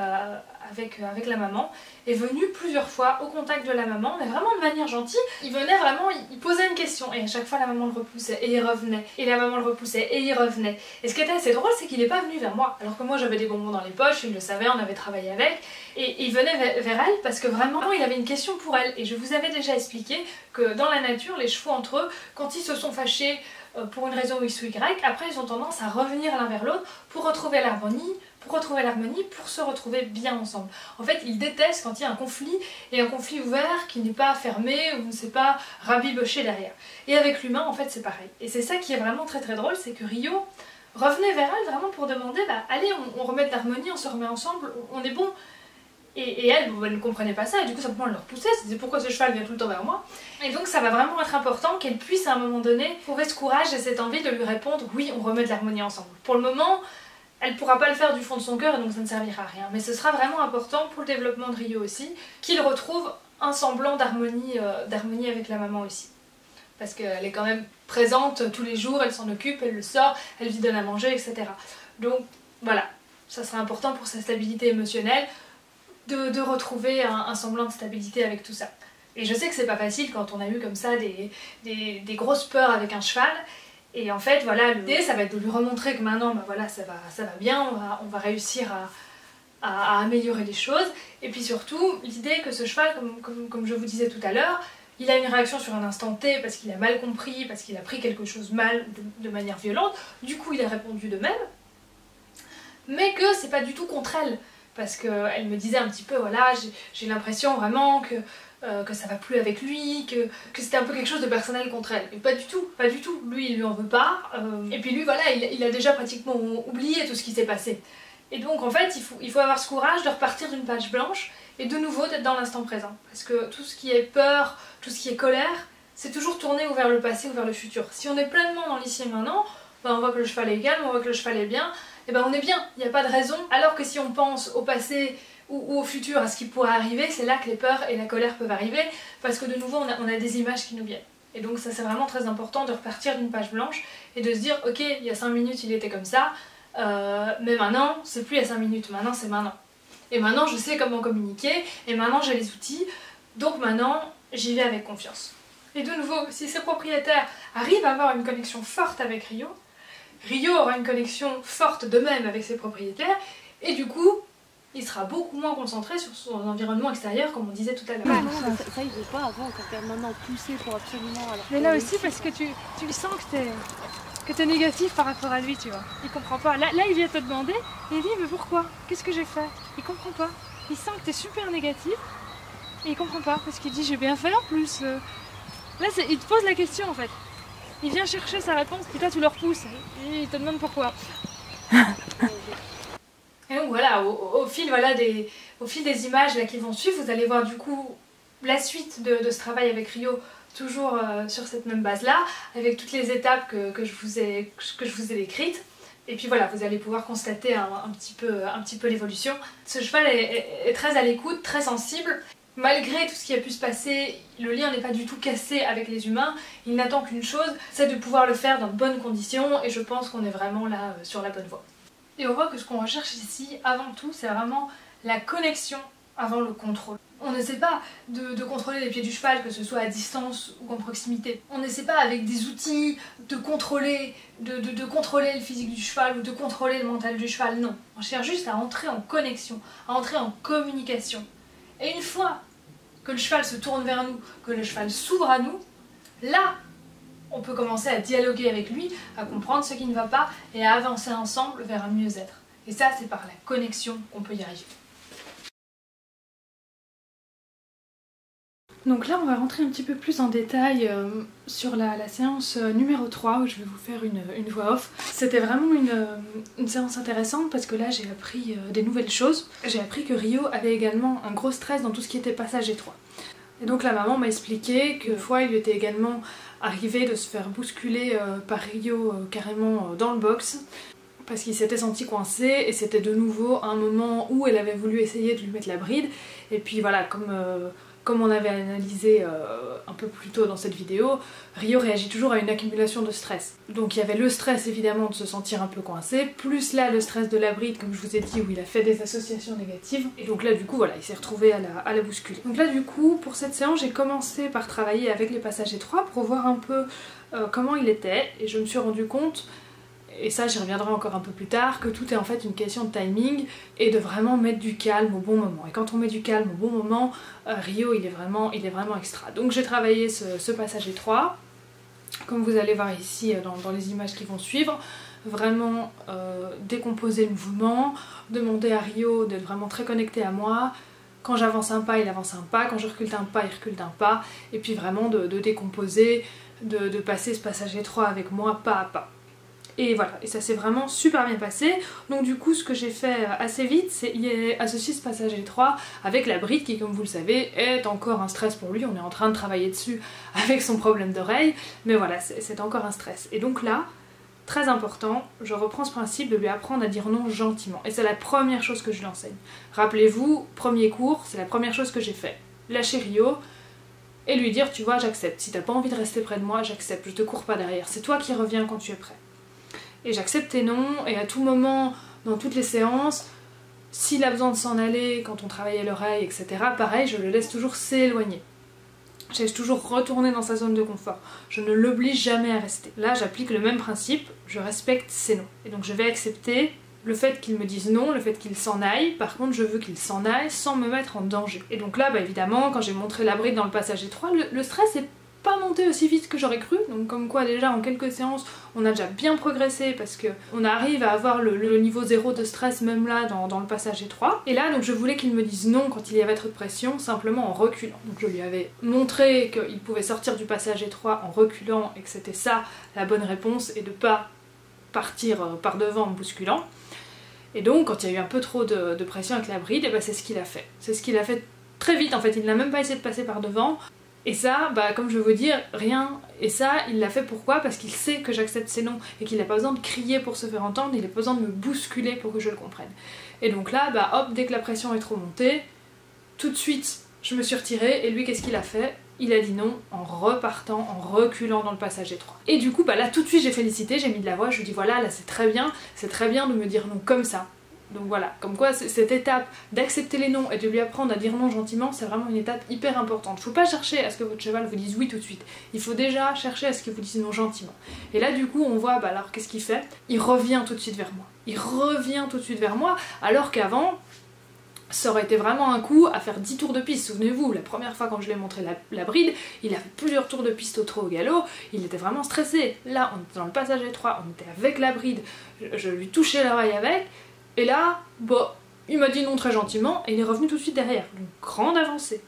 avec la maman, est venu plusieurs fois au contact de la maman, mais vraiment de manière gentille. Il venait vraiment, il posait une question, et à chaque fois la maman le repoussait, et il revenait, et la maman le repoussait, et il revenait. Et ce qui était assez drôle, c'est qu'il n'est pas venu vers moi, alors que moi j'avais des bonbons dans les poches, il le savait, on avait travaillé avec, et il venait vers elle parce que vraiment il avait une question pour elle. Et je vous avais déjà expliqué que dans la nature, les chevaux entre eux, quand ils se sont fâchés, pour une raison X ou Y, après ils ont tendance à revenir l'un vers l'autre pour retrouver l'harmonie, pour se retrouver bien ensemble. En fait, ils détestent quand il y a un conflit, et un conflit ouvert qui n'est pas fermé, ou ne s'est pas rabiboché derrière. Et avec l'humain, en fait, c'est pareil. Et c'est ça qui est vraiment très drôle, c'est que Rio revenait vers elle vraiment pour demander, allez, on remet de l'harmonie, on se remet ensemble, on est bon. Et elle ne comprenait pas ça, et du coup simplement elle le repoussait, elle se disait pourquoi ce cheval vient tout le temps vers moi. Et donc ça va vraiment être important qu'elle puisse à un moment donné trouver ce courage et cette envie de lui répondre oui, on remet de l'harmonie ensemble. Pour le moment, elle ne pourra pas le faire du fond de son cœur, et donc ça ne servira à rien. Mais ce sera vraiment important pour le développement de Rio aussi, qu'il retrouve un semblant d'harmonie avec la maman aussi. Parce qu'elle est quand même présente tous les jours, elle s'en occupe, elle le sort, elle lui donne à manger, etc. Donc voilà, ça sera important pour sa stabilité émotionnelle, de retrouver un semblant de stabilité avec tout ça. Et je sais que c'est pas facile quand on a eu comme ça des grosses peurs avec un cheval, et en fait voilà, l'idée ça va être de lui remontrer que maintenant voilà, ça va bien, on va réussir à améliorer les choses. Et puis surtout, l'idée que ce cheval, comme je vous disais tout à l'heure, il a une réaction sur un instant T parce qu'il a mal compris, parce qu'il a pris quelque chose mal de manière violente, du coup il a répondu de même, mais que c'est pas du tout contre elle, parce qu'elle me disait un petit peu, voilà, j'ai l'impression vraiment que ça va plus avec lui, que c'était un peu quelque chose de personnel contre elle. Et pas du tout, pas du tout. Lui, il lui en veut pas. Et puis lui, voilà, il a déjà pratiquement oublié tout ce qui s'est passé. Et donc, en fait, il faut avoir ce courage de repartir d'une page blanche et de nouveau d'être dans l'instant présent. Parce que tout ce qui est peur, tout ce qui est colère, c'est toujours tourné ou vers le passé ou vers le futur. Si on est pleinement dans l'ici et maintenant, ben on voit que le cheval est calme, on voit que le cheval est bien, et ben on est bien, il n'y a pas de raison. Alors que si on pense au passé ou au futur, à ce qui pourrait arriver, c'est là que les peurs et la colère peuvent arriver, parce que de nouveau on a des images qui nous viennent. Et donc ça c'est vraiment très important de repartir d'une page blanche et de se dire ok, il y a 5 minutes il était comme ça, mais maintenant c'est plus il y a 5 minutes, maintenant c'est maintenant. Et maintenant je sais comment communiquer, et maintenant j'ai les outils, donc maintenant j'y vais avec confiance. Et de nouveau, si ces propriétaires arrivent à avoir une connexion forte avec Rio, Rio aura une connexion forte d'eux-mêmes avec ses propriétaires, et du coup, il sera beaucoup moins concentré sur son environnement extérieur, comme on disait tout à l'heure. Ouais, non, ça il veut pas avant, quand t'es maintenant poussé pour absolument... Mais là aussi, parce que tu sens que t'es négatif par rapport à lui, tu vois. Il comprend pas. Là, il vient te demander, et il dit, mais pourquoi? Qu'est-ce que j'ai fait? Il comprend pas. Il sent que t'es super négatif, et il comprend pas, parce qu'il dit, j'ai bien fait en plus. Là, il te pose la question, en fait. Il vient chercher sa réponse, puis toi tu le repousses, et il te demande pourquoi. Et donc voilà, au fil des images là, qui vont suivre, vous allez voir du coup la suite de ce travail avec Rio, toujours sur cette même base là, avec toutes les étapes que je vous ai décrites. Et puis voilà, vous allez pouvoir constater un petit peu l'évolution. Ce cheval est très à l'écoute, très sensible. Malgré tout ce qui a pu se passer, le lien n'est pas du tout cassé avec les humains. Il n'attend qu'une chose, c'est de pouvoir le faire dans de bonnes conditions, et je pense qu'on est vraiment là sur la bonne voie. Et on voit que ce qu'on recherche ici, avant tout, c'est vraiment la connexion avant le contrôle. On n'essaie pas de contrôler les pieds du cheval, que ce soit à distance ou en proximité. On n'essaie pas avec des outils de contrôler le physique du cheval ou de contrôler le mental du cheval, non. On cherche juste à entrer en connexion, à entrer en communication. Et une fois que le cheval se tourne vers nous, que le cheval s'ouvre à nous, là, on peut commencer à dialoguer avec lui, à comprendre ce qui ne va pas et à avancer ensemble vers un mieux-être. Et ça, c'est par la connexion qu'on peut y arriver. Donc là, on va rentrer un petit peu plus en détail sur la séance numéro 3 où je vais vous faire une voix off. C'était vraiment une séance intéressante parce que là, j'ai appris des nouvelles choses. J'ai appris que Rio avait également un gros stress dans tout ce qui était passage étroit. Et donc la maman m'a expliqué que fois, il était également arrivé de se faire bousculer par Rio carrément dans le box parce qu'il s'était senti coincé et c'était de nouveau un moment où elle avait voulu essayer de lui mettre la bride. Et puis voilà, comme on avait analysé un peu plus tôt dans cette vidéo, Rio réagit toujours à une accumulation de stress. Donc il y avait le stress évidemment de se sentir un peu coincé, plus là le stress de la bride, comme je vous ai dit, où il a fait des associations négatives. Et donc là du coup voilà, il s'est retrouvé à la bousculer. Donc là du coup, pour cette séance, j'ai commencé par travailler avec les passages étroits pour voir un peu comment il était. Et je me suis rendu compte, et ça j'y reviendrai encore un peu plus tard, que tout est en fait une question de timing et de vraiment mettre du calme au bon moment. Et quand on met du calme au bon moment, Rio il est vraiment extra. Donc j'ai travaillé ce passage étroit, comme vous allez voir ici dans les images qui vont suivre, vraiment décomposer le mouvement, demander à Rio d'être vraiment très connecté à moi. Quand j'avance un pas, il avance un pas, quand je recule d'un pas, il recule d'un pas, et puis vraiment de décomposer, de passer ce passage étroit avec moi pas à pas. Et voilà, et ça s'est vraiment super bien passé. Donc du coup, ce que j'ai fait assez vite, c'est associer ce passage étroit avec la bride qui, comme vous le savez, est encore un stress pour lui. On est en train de travailler dessus avec son problème d'oreille, mais voilà, c'est encore un stress. Et donc là, très important, je reprends ce principe de lui apprendre à dire non gentiment. Et c'est la première chose que je lui enseigne. Rappelez-vous, premier cours, c'est la première chose que j'ai fait. Lâcher Rio et lui dire, tu vois, j'accepte. Si t'as pas envie de rester près de moi, j'accepte, je te cours pas derrière. C'est toi qui reviens quand tu es prêt. Et j'accepte tes noms, et à tout moment, dans toutes les séances, s'il a besoin de s'en aller, quand on travaille à l'oreille, etc., pareil, je le laisse toujours s'éloigner. Je laisse toujours retourner dans sa zone de confort. Je ne l'oblige jamais à rester. Là, j'applique le même principe, je respecte ses noms. Et donc je vais accepter le fait qu'il me dise non, le fait qu'il s'en aille, par contre je veux qu'il s'en aille sans me mettre en danger. Et donc là, bah évidemment, quand j'ai montré la bride dans le passage étroit, le stress est pas monté aussi vite que j'aurais cru, donc comme quoi déjà en quelques séances on a déjà bien progressé parce que on arrive à avoir le niveau 0 de stress même là dans le passage étroit. Et là donc je voulais qu'il me dise non quand il y avait trop de pression, simplement en reculant. Donc je lui avais montré qu'il pouvait sortir du passage étroit en reculant et que c'était ça la bonne réponse et de pas partir par devant en bousculant. Et donc quand il y a eu un peu trop de pression avec la bride, et ben c'est ce qu'il a fait. C'est ce qu'il a fait très vite en fait, il n'a même pas essayé de passer par devant. Et ça, bah comme je veux vous dire, rien. Et ça, il l'a fait pourquoi? Parce qu'il sait que j'accepte ses noms et qu'il n'a pas besoin de crier pour se faire entendre, il n'a pas besoin de me bousculer pour que je le comprenne. Et donc là, bah hop, dès que la pression est trop montée, tout de suite, je me suis retirée et lui, qu'est-ce qu'il a fait? Il a dit non en repartant, en reculant dans le passage étroit. Et du coup, bah là, tout de suite, j'ai félicité, j'ai mis de la voix, je lui ai dit voilà, là c'est très bien de me dire non comme ça. Donc voilà, comme quoi cette étape d'accepter les noms et de lui apprendre à dire non gentiment, c'est vraiment une étape hyper importante. Faut pas chercher à ce que votre cheval vous dise oui tout de suite. Il faut déjà chercher à ce qu'il vous dise non gentiment. Et là du coup on voit, bah alors qu'est-ce qu'il fait? Il revient tout de suite vers moi. Il revient tout de suite vers moi, alors qu'avant, ça aurait été vraiment un coup à faire 10 tours de piste. Souvenez-vous, la première fois quand je lui ai montré la bride, il a fait plusieurs tours de piste au trot au galop, il était vraiment stressé. Là, on était dans le passage étroit, on était avec la bride, je lui touchais l'oreille avec, et là, bon, il m'a dit non très gentiment, et il est revenu tout de suite derrière. Donc, grande avancée.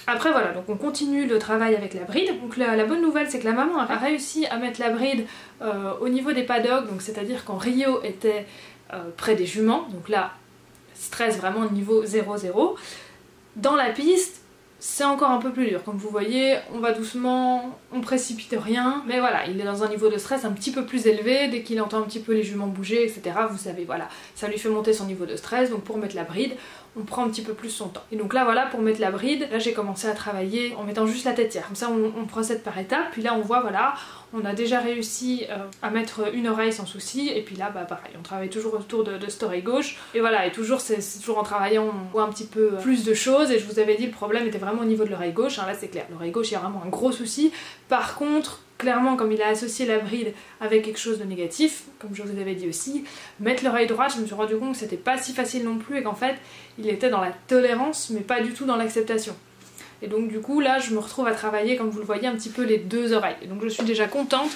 Après voilà, donc on continue le travail avec la bride. Donc la bonne nouvelle c'est que la maman a réussi à mettre la bride au niveau des paddocks, donc c'est-à-dire quand Rio était près des juments, donc là stress vraiment niveau 0-0. Dans la piste, c'est encore un peu plus dur. Comme vous voyez, on va doucement, on précipite rien, mais voilà, il est dans un niveau de stress un petit peu plus élevé. Dès qu'il entend un petit peu les juments bouger, etc., vous savez, voilà, ça lui fait monter son niveau de stress. Donc pour mettre la bride, on prend un petit peu plus son temps. Et donc là voilà, pour mettre la bride, là j'ai commencé à travailler en mettant juste la têtière. Comme ça on procède par étapes, puis là on voit, voilà, on a déjà réussi à mettre une oreille sans souci, et puis là bah pareil, on travaille toujours autour de cette oreille gauche, et voilà, et toujours c'est toujours en travaillant, on voit un petit peu plus de choses, et je vous avais dit le problème était vraiment au niveau de l'oreille gauche, hein, là c'est clair, l'oreille gauche il y a vraiment un gros souci. Par contre, clairement, comme il a associé la bride avec quelque chose de négatif, comme je vous avais dit aussi, mettre l'oreille droite, je me suis rendu compte que c'était pas si facile non plus et qu'en fait, il était dans la tolérance, mais pas du tout dans l'acceptation. Et donc du coup, là, je me retrouve à travailler, comme vous le voyez, un petit peu les deux oreilles. Et donc je suis déjà contente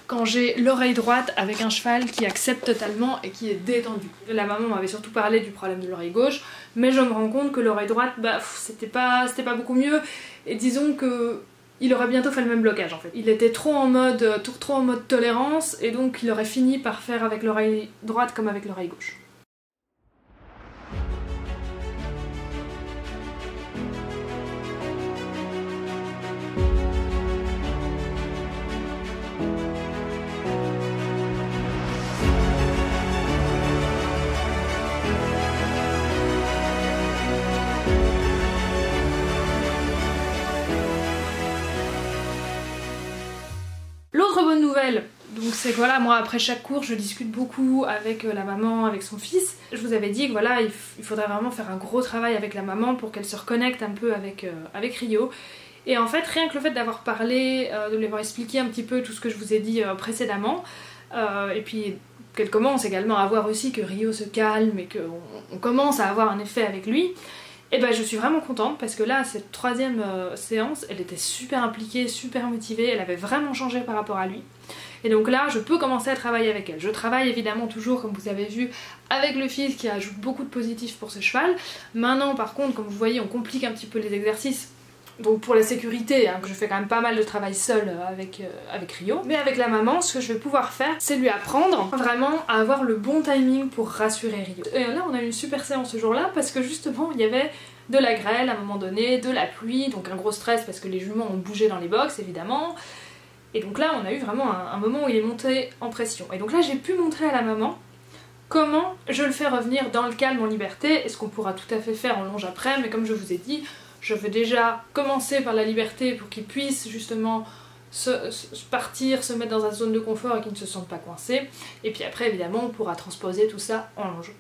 quand j'ai l'oreille droite avec un cheval qui accepte totalement et qui est détendu. La maman m'avait surtout parlé du problème de l'oreille gauche, mais je me rends compte que l'oreille droite, bah, c'était pas beaucoup mieux. Et disons que il aurait bientôt fait le même blocage en fait. Il était trop en mode tolérance et donc il aurait fini par faire avec l'oreille droite comme avec l'oreille gauche. L'autre bonne nouvelle, donc c'est que voilà, moi après chaque cours je discute beaucoup avec la maman, avec son fils. Je vous avais dit que voilà, il faudrait vraiment faire un gros travail avec la maman pour qu'elle se reconnecte un peu avec Rio. Et en fait, rien que le fait d'avoir parlé, de lui avoir expliqué un petit peu tout ce que je vous ai dit précédemment, et puis qu'elle commence également à voir aussi que Rio se calme et qu'on commence à avoir un effet avec lui, et ben je suis vraiment contente parce que là, cette troisième séance, elle était super impliquée, super motivée, elle avait vraiment changé par rapport à lui. Et donc là, je peux commencer à travailler avec elle. Je travaille évidemment toujours, comme vous avez vu, avec le fils qui ajoute beaucoup de positif pour ce cheval. Maintenant, par contre, comme vous voyez, on complique un petit peu les exercices. Donc pour la sécurité, hein, que je fais quand même pas mal de travail seul avec Rio. Mais avec la maman, ce que je vais pouvoir faire, c'est lui apprendre vraiment à avoir le bon timing pour rassurer Rio. Et là, on a eu une super séance ce jour-là parce que justement, il y avait de la grêle à un moment donné, de la pluie, donc un gros stress parce que les juments ont bougé dans les box évidemment. Et donc là, on a eu vraiment un moment où il est monté en pression. Et donc là, j'ai pu montrer à la maman comment je le fais revenir dans le calme en liberté, et ce qu'on pourra tout à fait faire en longe après, mais comme je vous ai dit, je veux déjà commencer par la liberté pour qu'il puisse justement partir, se mettre dans une zone de confort et qu'il ne se sente pas coincé. Et puis après, évidemment, on pourra transposer tout ça en longe.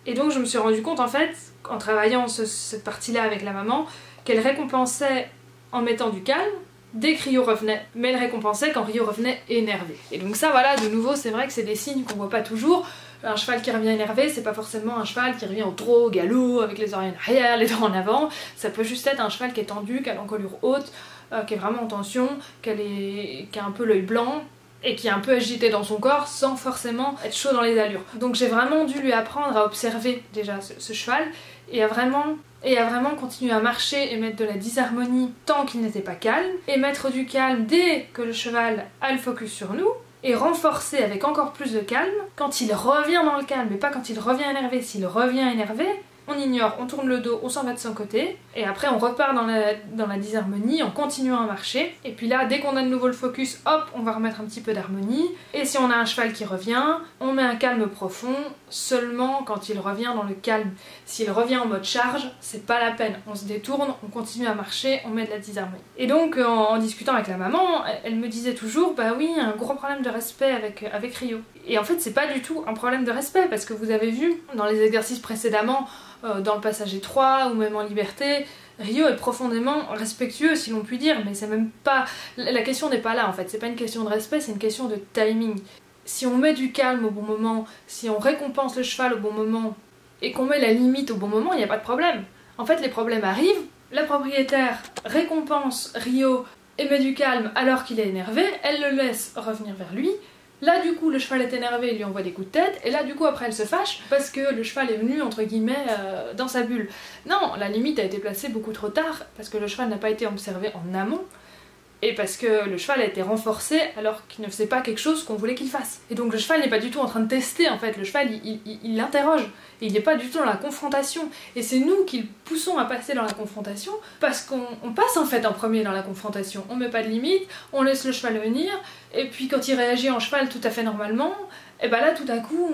Et donc je me suis rendu compte en fait, en travaillant cette partie-là avec la maman, qu'elle récompensait en mettant du calme dès que Rio revenait, mais elle récompensait quand Rio revenait énervé. Et donc ça voilà, de nouveau, c'est vrai que c'est des signes qu'on voit pas toujours. Un cheval qui revient énervé, c'est pas forcément un cheval qui revient au trot, au galop, avec les oreilles en arrière, les dents en avant. Ça peut juste être un cheval qui est tendu, qui a l'encolure haute, qui est vraiment en tension, qui a un peu l'œil blanc, et qui est un peu agité dans son corps sans forcément être chaud dans les allures. Donc j'ai vraiment dû lui apprendre à observer déjà ce cheval et à vraiment continuer à marcher et mettre de la disharmonie tant qu'il n'était pas calme, et mettre du calme dès que le cheval a le focus sur nous, et renforcer avec encore plus de calme quand il revient dans le calme, mais pas quand il revient énervé. S'il revient énervé, on ignore, on tourne le dos, on s'en va de son côté, et après on repart dans la disharmonie en continuant à marcher. Et puis là, dès qu'on a de nouveau le focus, hop, on va remettre un petit peu d'harmonie. Et si on a un cheval qui revient, on met un calme profond seulement quand il revient dans le calme. S'il revient en mode charge, c'est pas la peine. On se détourne, on continue à marcher, on met de la disharmonie. Et donc en discutant avec la maman, elle me disait toujours, bah oui, un gros problème de respect avec Rio. Et en fait, c'est pas du tout un problème de respect, parce que vous avez vu dans les exercices précédemment, dans le passage étroit ou même en liberté, Rio est profondément respectueux, si l'on peut dire, mais c'est même pas... La question n'est pas là en fait, c'est pas une question de respect, c'est une question de timing. Si on met du calme au bon moment, si on récompense le cheval au bon moment, et qu'on met la limite au bon moment, il n'y a pas de problème. En fait, les problèmes arrivent, la propriétaire récompense Rio et met du calme alors qu'il est énervé, elle le laisse revenir vers lui. Là du coup le cheval est énervé, il lui envoie des coups de tête, et là du coup après elle se fâche parce que le cheval est venu entre guillemets dans sa bulle. Non, la limite a été placée beaucoup trop tard parce que le cheval n'a pas été observé en amont, et parce que le cheval a été renforcé alors qu'il ne faisait pas quelque chose qu'on voulait qu'il fasse. Et donc le cheval n'est pas du tout en train de tester en fait, le cheval il l'interroge, et il n'est pas du tout dans la confrontation. Et c'est nous qui le poussons à passer dans la confrontation, parce qu'on passe en fait en premier dans la confrontation. On met pas de limite, on laisse le cheval venir, et puis quand il réagit en cheval tout à fait normalement, et bah là tout à coup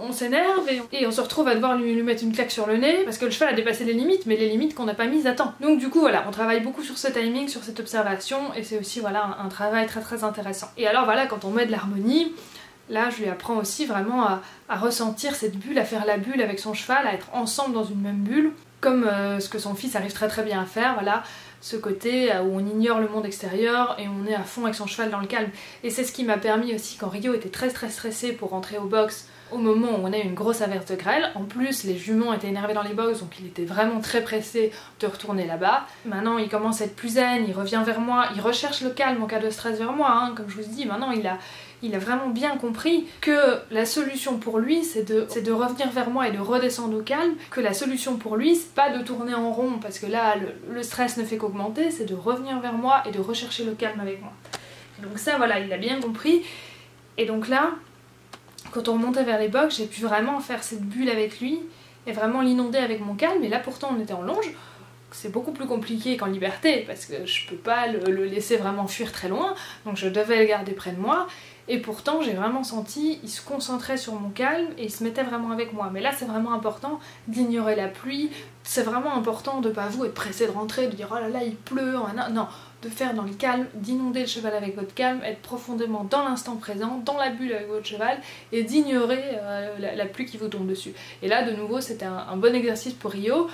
on s'énerve et on se retrouve à devoir lui mettre une claque sur le nez parce que le cheval a dépassé les limites, mais les limites qu'on n'a pas mises à temps. Donc du coup voilà, on travaille beaucoup sur ce timing, sur cette observation, et c'est aussi voilà un travail très très intéressant. Et alors voilà, quand on met de l'harmonie, là je lui apprends aussi vraiment à ressentir cette bulle, à faire la bulle avec son cheval, à être ensemble dans une même bulle, comme ce que son fils arrive très très bien à faire, voilà, ce côté où on ignore le monde extérieur et on est à fond avec son cheval dans le calme. Et c'est ce qui m'a permis aussi, quand Rio était très stressé pour rentrer au box, au moment où on a eu une grosse averse de grêle. En plus, les juments étaient énervés dans les box, donc il était vraiment très pressé de retourner là-bas. Maintenant, il commence à être plus zen, il revient vers moi, il recherche le calme en cas de stress vers moi, hein. Comme je vous dis, maintenant il a vraiment bien compris que la solution pour lui, c'est de revenir vers moi et de redescendre au calme, que la solution pour lui, c'est pas de tourner en rond, parce que là, le stress ne fait qu'augmenter, c'est de revenir vers moi et de rechercher le calme avec moi. Et donc ça, voilà, il a bien compris. Et donc là, quand on remontait vers les box, j'ai pu vraiment faire cette bulle avec lui, et vraiment l'inonder avec mon calme, et là pourtant on était en longe. C'est beaucoup plus compliqué qu'en liberté, parce que je peux pas le laisser vraiment fuir très loin, donc je devais le garder près de moi. Et pourtant j'ai vraiment senti, il se concentrait sur mon calme et il se mettait vraiment avec moi. Mais là c'est vraiment important d'ignorer la pluie, c'est vraiment important de pas vous être pressé de rentrer, de dire oh là là il pleut, non, de faire dans le calme, d'inonder le cheval avec votre calme, être profondément dans l'instant présent, dans la bulle avec votre cheval, et d'ignorer la pluie qui vous tombe dessus. Et là de nouveau c'était un bon exercice pour Rio,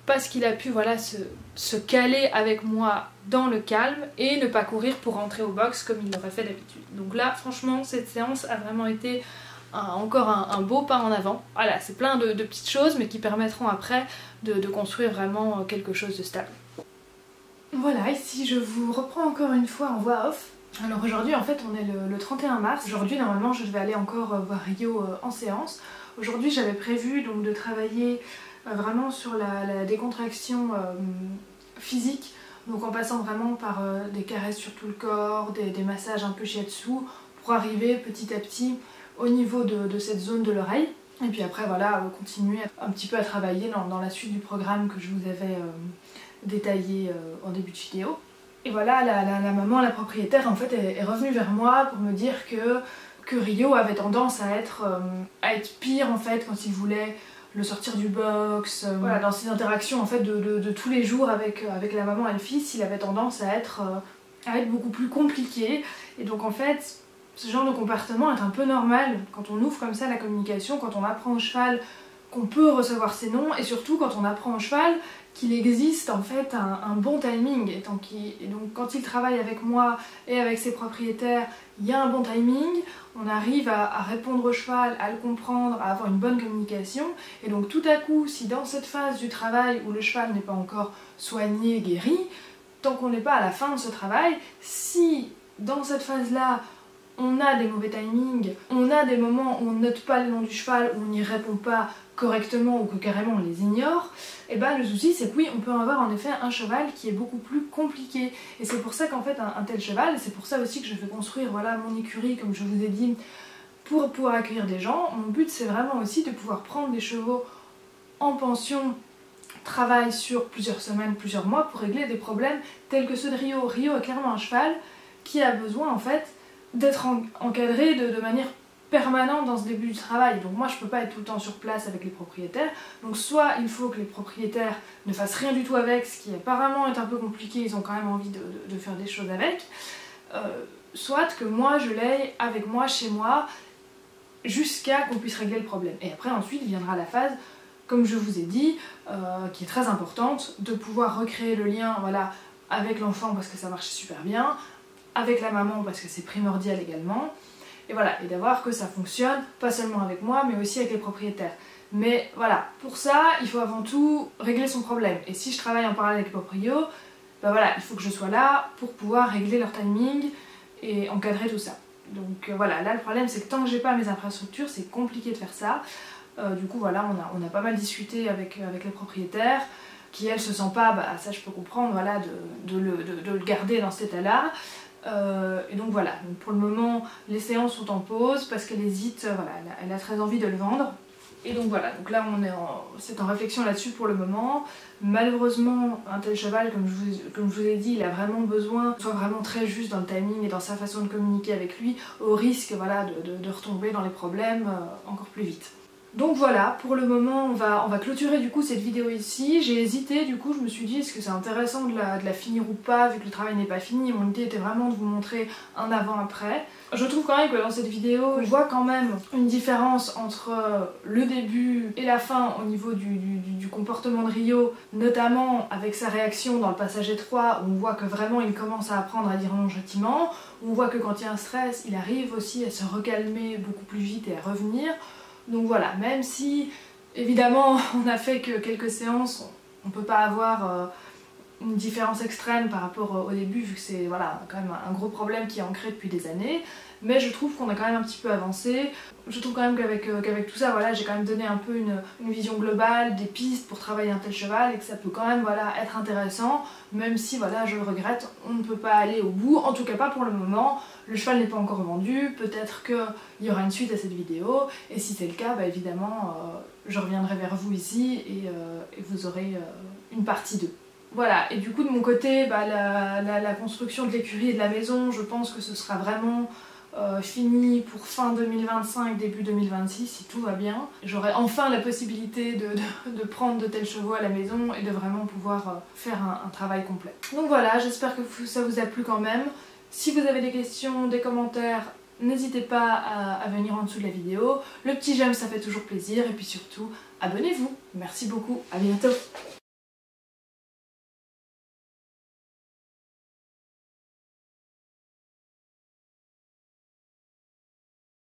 parce qu'il a pu voilà, se caler avec moi dans le calme et ne pas courir pour rentrer au box comme il l'aurait fait d'habitude. Donc là franchement cette séance a vraiment été encore un beau pas en avant. Voilà, c'est plein de petites choses mais qui permettront après de construire vraiment quelque chose de stable. Voilà, ici je vous reprends encore une fois en voix off. Alors aujourd'hui en fait on est le 31 mars. Aujourd'hui normalement je devais aller encore voir Rio en séance. Aujourd'hui j'avais prévu donc de travailler vraiment sur la décontraction physique, donc en passant vraiment par des caresses sur tout le corps, des massages un peu shiatsu, pour arriver petit à petit au niveau de cette zone de l'oreille. Et puis après voilà, continuer un petit peu à travailler dans la suite du programme que je vous avais détaillé en début de vidéo. Et voilà, la maman, la propriétaire en fait est revenue vers moi pour me dire que Rio avait tendance à être pire en fait quand il voulait le sortir du box, voilà, dans ses interactions en fait de tous les jours avec la maman et le fils, il avait tendance à être beaucoup plus compliqué. Et donc en fait, ce genre de comportement est un peu normal quand on ouvre comme ça la communication, quand on apprend au cheval qu'on peut recevoir ses noms, et surtout quand on apprend au cheval qu'il existe en fait un bon timing. Et donc quand il travaille avec moi et avec ses propriétaires, il y a un bon timing, on arrive à répondre au cheval, à le comprendre, à avoir une bonne communication. Et donc tout à coup, si dans cette phase du travail où le cheval n'est pas encore soigné, guéri, tant qu'on n'est pas à la fin de ce travail, si dans cette phase-là, on a des mauvais timings, on a des moments où on ne note pas le nom du cheval, où on n'y répond pas correctement ou que carrément on les ignore, et ben le souci c'est que oui, on peut avoir en effet un cheval qui est beaucoup plus compliqué. Et c'est pour ça qu'en fait un tel cheval, c'est pour ça aussi que je fais construire voilà, mon écurie comme je vous ai dit, pour pouvoir accueillir des gens. Mon but c'est vraiment aussi de pouvoir prendre des chevaux en pension, travail sur plusieurs semaines, plusieurs mois pour régler des problèmes tels que ceux de Rio. Rio est clairement un cheval qui a besoin en fait d'être encadré de manière permanente dans ce début du travail. Donc moi je peux pas être tout le temps sur place avec les propriétaires, donc soit il faut que les propriétaires ne fassent rien du tout avec, ce qui apparemment est un peu compliqué, ils ont quand même envie de faire des choses avec, soit que moi je l'aille avec moi chez moi jusqu'à qu'on puisse régler le problème. Et après ensuite viendra la phase, comme je vous ai dit, qui est très importante, de pouvoir recréer le lien voilà, avec l'enfant parce que ça marche super bien, avec la maman parce que c'est primordial également, et voilà, et d'avoir que ça fonctionne, pas seulement avec moi, mais aussi avec les propriétaires. Mais voilà, pour ça, il faut avant tout régler son problème. Et si je travaille en parallèle avec les proprios, ben voilà, il faut que je sois là pour pouvoir régler leur timing et encadrer tout ça. Donc voilà, là le problème c'est que tant que j'ai pas mes infrastructures, c'est compliqué de faire ça. Du coup voilà, on a pas mal discuté avec les propriétaires. qui elle se sent pas, bah ça je peux comprendre, voilà, de le garder dans cet état-là. Et donc voilà, donc pour le moment les séances sont en pause parce qu'elle hésite, voilà, elle a très envie de le vendre. Et donc voilà, donc là c'est en réflexion là-dessus pour le moment. Malheureusement, un tel cheval, comme je vous ai dit, il a vraiment besoin de soit vraiment très juste dans le timing et dans sa façon de communiquer avec lui, au risque voilà, de retomber dans les problèmes encore plus vite. Donc voilà, pour le moment on va clôturer du coup cette vidéo ici. J'ai hésité, du coup je me suis dit est-ce que c'est intéressant de la finir ou pas vu que le travail n'est pas fini. Mon idée était vraiment de vous montrer un avant-après. Je trouve quand même que dans cette vidéo on voit quand même une différence entre le début et la fin au niveau du comportement de Rio, notamment avec sa réaction dans le passage étroit où on voit que vraiment il commence à apprendre à dire non gentiment. On voit que quand il y a un stress il arrive aussi à se recalmer beaucoup plus vite et à revenir. Donc voilà, même si évidemment on n'a fait que quelques séances, on ne peut pas avoir une différence extrême par rapport au début vu que c'est voilà, quand même un gros problème qui est ancré depuis des années. Mais je trouve qu'on a quand même un petit peu avancé. Je trouve quand même qu'avec tout ça, voilà, j'ai quand même donné un peu une vision globale, des pistes pour travailler un tel cheval et que ça peut quand même voilà, être intéressant, même si voilà, je le regrette, on ne peut pas aller au bout, en tout cas pas pour le moment. Le cheval n'est pas encore vendu, peut-être qu'il y aura une suite à cette vidéo, et si c'est le cas, bah, évidemment, je reviendrai vers vous ici et vous aurez une partie 2. Voilà, et du coup de mon côté, bah, la construction de l'écurie et de la maison, je pense que ce sera vraiment fini pour fin 2025, début 2026 si tout va bien. J'aurai enfin la possibilité de prendre de tels chevaux à la maison et de vraiment pouvoir faire un travail complet. Donc voilà, j'espère que ça vous a plu quand même. Si vous avez des questions, des commentaires, n'hésitez pas à venir en dessous de la vidéo. Le petit j'aime ça fait toujours plaisir et puis surtout abonnez-vous. Merci beaucoup, à bientôt.